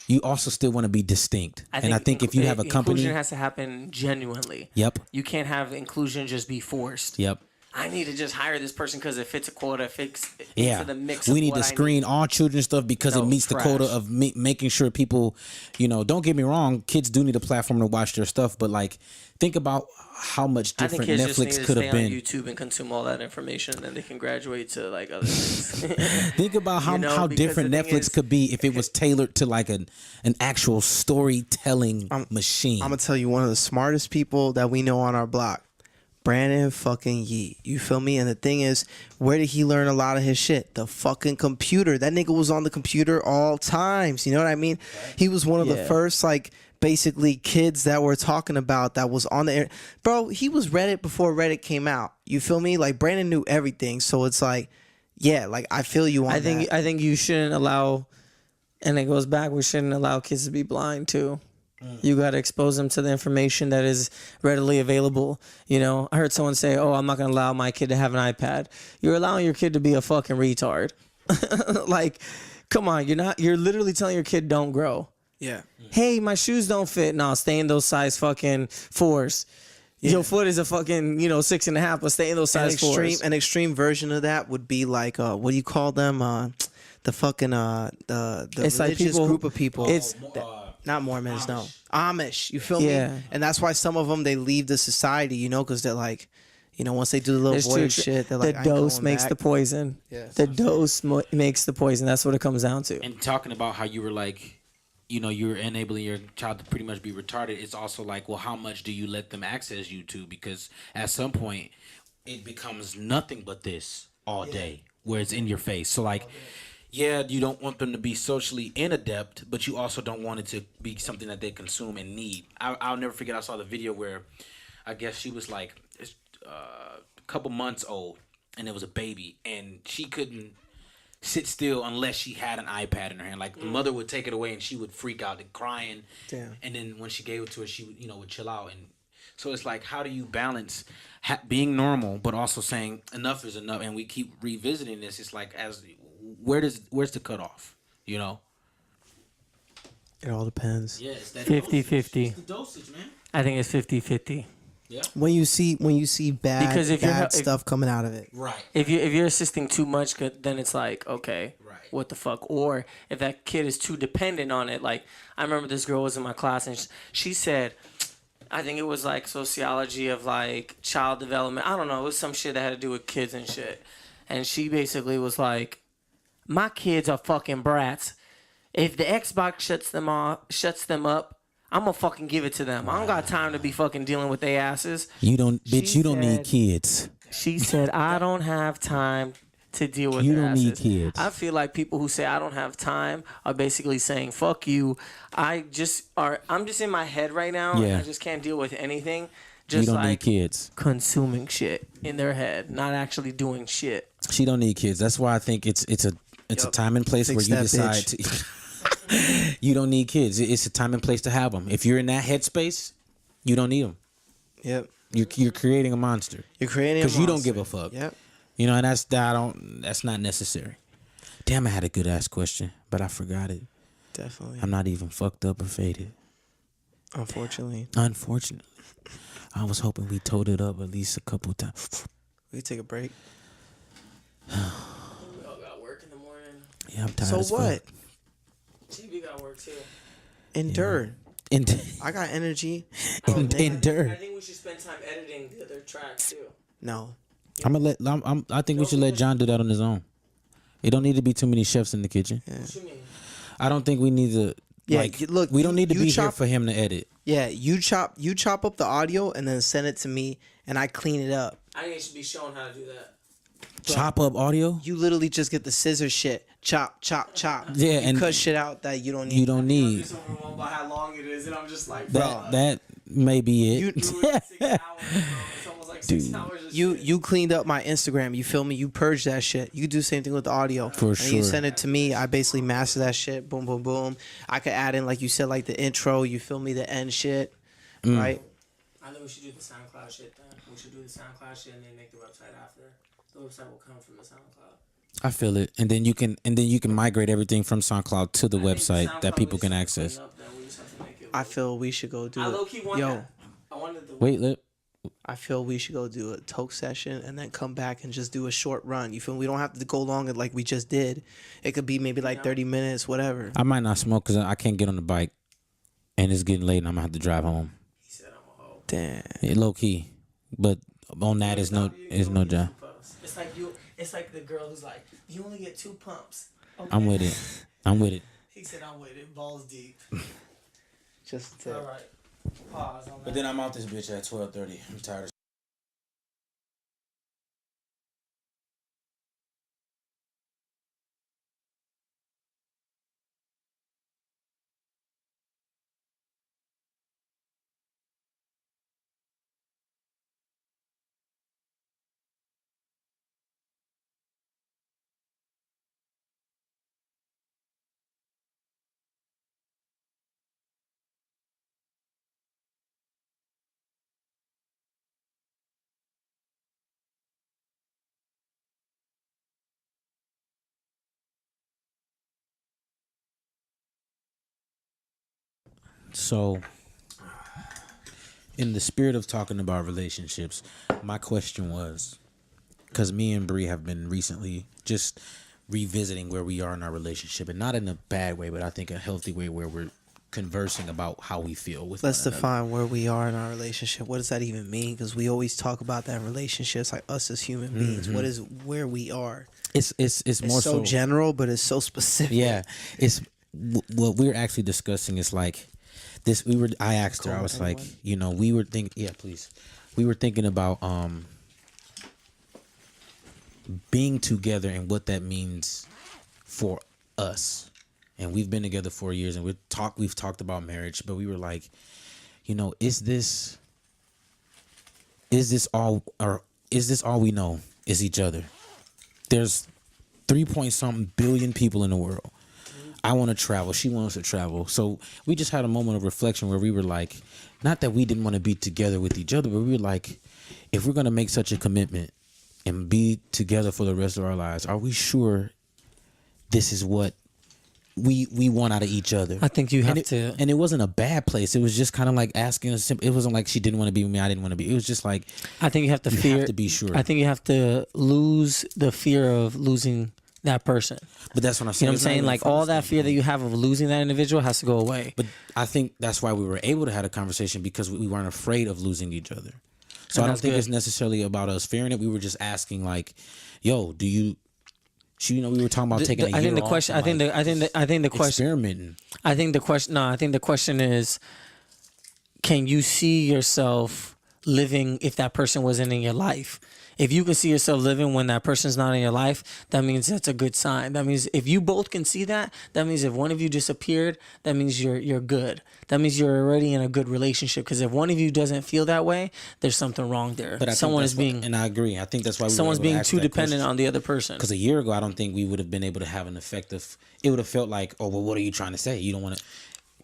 you also still want to be distinct. I think if you have a company, inclusion has to happen genuinely. Yep. You can't have inclusion just be forced. Yep. I need to just hire this person because it fits a quota, Yeah, into the mix. we of need what to screen all children's stuff because it meets the quota of making sure people, don't get me wrong, kids do need a platform to watch their stuff, but like, think about how much I think different kids just need Netflix to could stay have been. on YouTube and consume all that information, and then they can graduate to like other things. Think about how because different the thing Netflix is- could be if it was tailored to like an actual storytelling machine. I'm gonna tell you one of the smartest people that we know on our block, Brandon fucking Yee. You feel me? And the thing is, where did he learn a lot of his shit? The fucking computer. That nigga was on the computer all times. You know what I mean? He was one of the first like basically kids that we're talking about that was on the air. Bro, he was Reddit before Reddit came out. You feel me? Like Brandon knew everything. So it's like, yeah, like I feel you on I that. think you shouldn't allow, and it goes back. We shouldn't allow kids to be blind too. You got to expose them to the information that is readily available. I heard someone say, "Oh, I'm not going to allow my kid to have an iPad." You're allowing your kid to be a fucking retard. Like, come on, you're literally telling your kid don't grow. Yeah. Hey, my shoes don't fit. No, stay in those size fucking 4s. Your foot is a fucking 6.5, but stay in those size 4s. An extreme version of that would be like what do you call them? The fucking the It's like religious people- group of people. it's- Not Mormons, no. Amish. You feel me? Yeah. And that's why some of them they leave the society, because they're like, once they do the little It's voice true. shit, they're like, the I ain't dose going makes back. the poison. Yeah. The dose makes the poison. That's what it comes down to. And talking about how you were like, you're enabling your child to pretty much be retarded. It's also like, well, how much do you let them access YouTube? Because at some point, it becomes nothing but this all day, where it's in your face. So like, yeah, you don't want them to be socially inadept, but you also don't want it to be something that they consume and need. I'll never forget. I saw the video where, I guess she was like a couple months old, and it was a baby, and she couldn't sit still unless she had an iPad in her hand. Like the mother would take it away and she would freak out and crying. Damn. And then when she gave it to her, she would, would chill out. And so it's like, how do you balance being normal, but also saying enough is enough? And we keep revisiting this. It's like, where's the cutoff? It all depends. Yeah, it's that 50-50. It's the dosage, man. I think it's 50-50. When you see bad Because if you're- if- stuff coming out of it. Right. If you're assisting too much, then it's like, okay, Right. what the fuck? Or if that kid is too dependent on it, like I remember this girl was in my class and she said, I think it was like sociology of like child development. I don't know. It was some shit that had to do with kids and shit. And she basically was like, my kids are fucking brats. If the Xbox shuts them up, I'm gonna fucking give it to them. I don't got time to be fucking dealing with their asses. You don't need said- kids. She said, I don't have time to deal with You their don't need asses. kids. I feel like people who say I don't have time are basically saying, fuck you. I'm just in my head right now. Yeah. And I just can't deal with anything. You Just don't need like kids. consuming shit in their head, not actually doing shit. She don't need kids. That's why I think it's a time and place Fix where you that decide to. You don't need kids. It's a time and place to have them. If you're in that headspace, you don't need them. Yep. You're creating a monster You're creating because you don't give a fuck. Yep. And that's not necessary. Damn, I had a good ass question, but I forgot it. Definitely. I'm not even fucked up or faded. Unfortunately. Unfortunately, I was hoping we toed it up at least a couple times. We take a break. Yeah, I'm tired. So as fuck. what? GB got work too. Endure. And I got energy. endure. I think we should spend time editing the other tracks too. No. I think we should let John do that on his own. It don't need to be too many chefs in the kitchen. What you mean? I don't think we need to. Yeah, like, look, we don't need to you be here chop- for him to edit. Yeah, you chop up the audio and then send it to me and I clean it up. I think you should be shown how to do that. Chop up audio. You literally just get the scissor shit. Chop, chop, chop. Yeah, you and cut shit out that you don't need. You don't need So overwhelmed by how long it is, and I'm just like, that may be it. You- 6 hours, bro. It's almost like 6 hours. Of shit. You cleaned up my Instagram. You feel me? You purged that shit. You could do the same thing with the audio. For and sure. you send it to me. I basically master that shit. Boom, boom, boom. I could add in, like you said, like the intro. You feel me? The end shit. Right? I think we should do the SoundCloud shit then. We should do the SoundCloud shit and then make the website after. The website will come from the SoundCloud. I feel it, and then you can migrate everything from SoundCloud to the website that people can access. I feel we should go do I it. low key want Yo, that. I wanted the Wait, I feel we should go do a toke session and then come back and just do a short run. You feel me? We don't have to go long like we just did. It could be maybe like 30 minutes, whatever. I might not smoke because I can't get on the bike, and it's getting late, and I'm gonna have to drive home. He said I'm a hoe. Damn. Yeah, low key, but on that is no job. It's like the girl who's like, you only get 2 pumps. Okay. I'm with it. I'm with it. He said I'm with it. Balls deep. Just All right. Pause on that. But then I'm out this bitch at 12:30. I'm tired. So, in the spirit of talking about relationships, my question was, because me and Bree have been recently just revisiting where we are in our relationship, and not in a bad way, but I think a healthy way where we're conversing about how we feel with let's one another. define where we are in our relationship. What does that even mean? Because we always talk about that relationships, like us as human beings. What is where we are? It's more It's so general, but it's so specific. Yeah, it's what we're actually discussing is like this. I asked her. I was like, we were thinking. Yeah, please. We were thinking about being together and what that means for us. And we've been together 4 years, and we've talked about marriage, but we were like, is this all we know is each other? There's 3-point-something billion people in the world. I want to travel. She wants to travel. So we just had a moment of reflection where we were like, not that we didn't want to be together with each other, but we were like, if we're going to make such a commitment and be together for the rest of our lives, are we sure this is what we want out of each other? I think you have to. And it wasn't a bad place. It was just kind of like asking a simple. It wasn't like she didn't want to be with me. I didn't want to be. It was just like, I think you have to you fear. have to be sure. I think you have to lose the fear of losing that person. But that's what I'm You saying. know what I'm It's not saying? even Like from all the that fear that you have of losing that individual has to go away. But I think that's why we were able to have a conversation, because we weren't afraid of losing each other. So And I don't that's think good. it's necessarily about us fearing it. We were just asking, like, yo, do you? We were talking about taking a year I think the off question. and, I think the question. experimenting. I think the question. No, I think the question is, can you see yourself living if that person wasn't in your life? If you can see yourself living when that person's not in your life, that means that's a good sign. That means if you both can see that, that means if one of you disappeared, that means you're good. That means you're already in a good relationship. Because if one of you doesn't feel that way, there's something wrong there. But I think someone is that's being and I agree. I think that's why someone's being too dependent on the other person. Because a year ago, I don't think we would have been able to have an effective. It would have felt like, oh, well, what are you trying to say? You don't want to.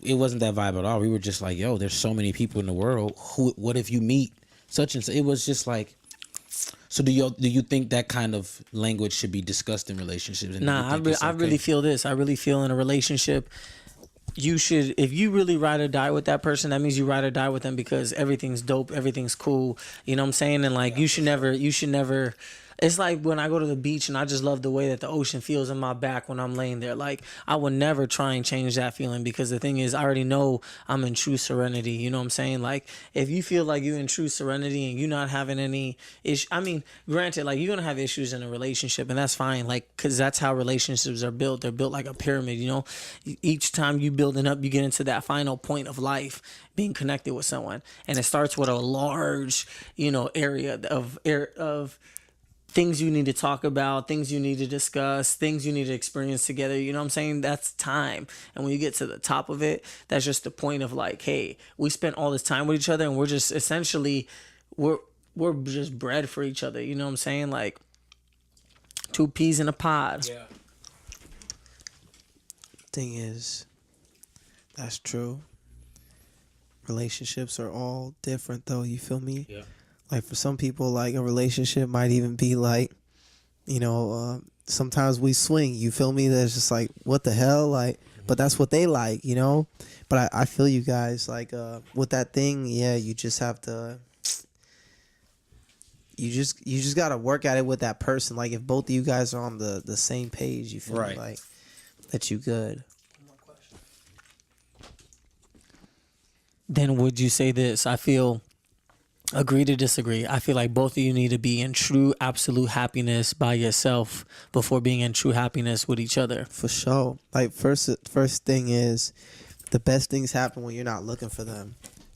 It wasn't that vibe at all. We were just like, yo, there's so many people in the world. What if you meet such and such? It was just like. So do you think that kind of language should be discussed in relationships? And Nah, I really feel this. I really feel in a relationship, you should, if you really ride or die with that person, that means you ride or die with them because everything's dope, everything's cool. You know what I'm saying? And like, you should never It's like when I go to the beach and I just love the way that the ocean feels in my back when I'm laying there. Like, I would never try and change that feeling, because the thing is, I already know I'm in true serenity. You know what I'm saying? Like, if you feel like you're in true serenity and you're not having any issue, I mean, granted, like, you're going to have issues in a relationship, and that's fine. Like, because that's how relationships are built. They're built like a pyramid, you know? Each time you building up, you get into that final point of life, being connected with someone. And it starts with a large, you know, area of things you need to talk about, things you need to discuss, things you need to experience together. You know what I'm saying? That's time. And when you get to the top of it, that's just the point of like, hey, we spent all this time with each other, and we're just essentially, we're just bred for each other. You know what I'm saying? Like, two peas in a pod. Yeah. Thing is, that's true. Relationships are all different, though. You feel me? Yeah. Like, for some people, like, a relationship might even be like, you know, sometimes we swing. You feel me? That's just like, what the hell? Like, but that's what they like, you know? But I feel you guys, like, with that thing, yeah, you just have to, you just got to work at it with that person. Like, if both of you guys are on the same page, you feel me? Right. Like, that you good. Then would you say this? I feel, agree to disagree. I feel like both of you need to be in true absolute happiness by yourself before being in true happiness with each other. For sure. Like, first thing is, the best things happen when you're not looking for them.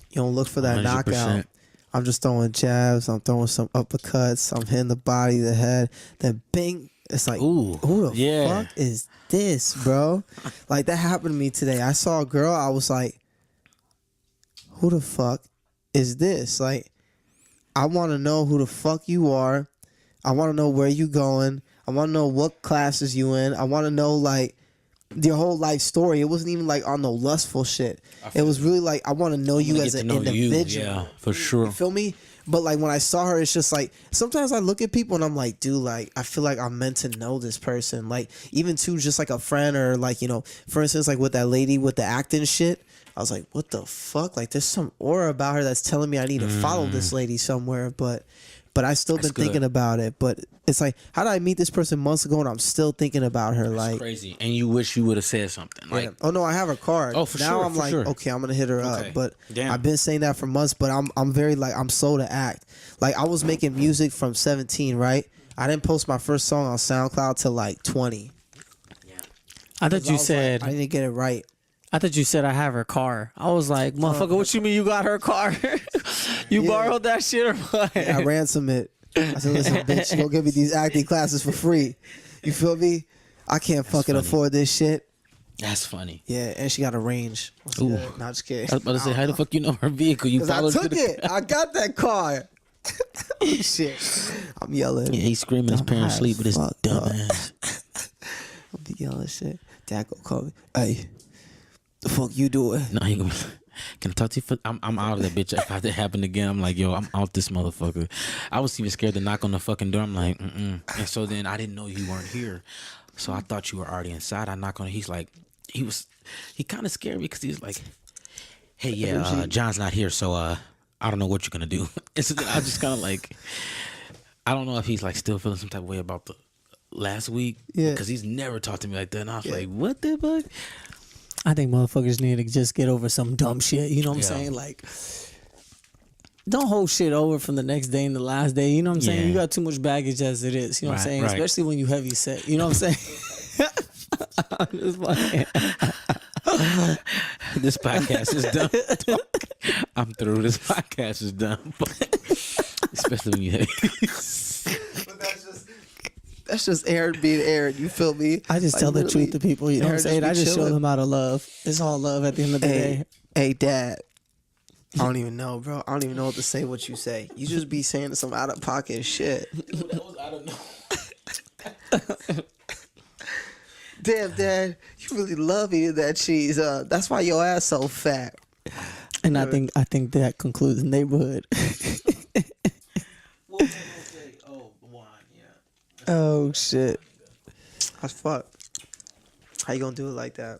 You don't look for that 100%. knockout. I'm just throwing jabs. I'm throwing some uppercuts. I'm hitting the body, the head. Then bing. It's like, Ooh, who the yeah. fuck is this, bro? Like, that happened to me today. I saw a girl. I was like, who the fuck is this? Like, I want to know who the fuck you are. I want to know where you going. I want to know what classes you in. I want to know, like, your whole life story. It wasn't even like on no lustful shit. It was really like, I want to know you as an individual. Yeah, for sure. You feel me? But like, when I saw her, it's just like, sometimes I look at people and I'm like, dude, like, I feel like I'm meant to know this person. Like, even to just like a friend, or like, you know, for instance, like with that lady with the acting shit, I was like, what the fuck? Like, there's some aura about her that's telling me I need to follow this lady somewhere. But I still been thinking about it. But it's like, how did I meet this person months ago and I'm still thinking about her? That's like, crazy. And you wish you would have said something. Like, yeah. Oh no, I have her card. Oh, for now sure, I'm for like, sure. okay, I'm gonna hit her Okay. up. But Damn. I've been saying that for months. But I'm very like, I'm slow to act. Like, I was making music from 17, right? I didn't post my first song on SoundCloud till like 20. I thought you said, I didn't get it right. I thought you said I have her car. I was like, motherfucker, what you mean you got her car? You borrowed that shit or what? Yeah, I ransom it. I said, listen, bitch, you gonna give me these acting classes for free. You feel me? I can't fucking funny. afford this shit. that's funny. Yeah, and she got a range. What's Ooh. good? Not just kidding. I was about to say, how the fuck you know her vehicle? You Because I followed took to the it. I got that car. Oh, shit. I'm yelling. Yeah, he's screaming his I'm parents high sleep as with his fuck, dumb dog. ass. I'm be yelling shit. Dad go call me. Hey, the fuck you doing? No, he gonna be, can I talk to you? I'm out of that bitch. If that happened again, I'm like, yo, I'm out this motherfucker. I was even scared to knock on the fucking door. I'm like, mm-mm. And so then I didn't know you weren't here. So I thought you were already inside. I knock on it. He's like, he kind of scared me because he was like, hey, yeah, John's not here. So I don't know what you're going to do. And so then I was just kind of like, I don't know if he's like still feeling some type of way about the last week. Yeah. Because he's never talked to me like that. And I was like, what the fuck? I think motherfuckers need to just get over some dumb shit. You know what I'm saying? Like, don't hold shit over from the next day and the last day. You know what I'm saying? Yeah. You got too much baggage as it is. You know what I'm Right, saying? right. Especially when you heavy set. You know what I'm saying? I'm just playing. This podcast is done. I'm through. This podcast is done. Especially when you But that's just Aaron being Aaron. You feel me? I just Like, tell the literally, truth to people. You know what I'm Aaron saying? be I just show chilling. them out of love. It's all love at the end of the day. Hey, Dad. I don't even know, bro. I don't even know what to say. What you say? You just be saying some out of pocket shit. I don't know. Damn, Dad, you really love eating that cheese. That's why your ass so fat. And I think that concludes the neighborhood. Oh shit. That's fuck. How you gonna do it like that?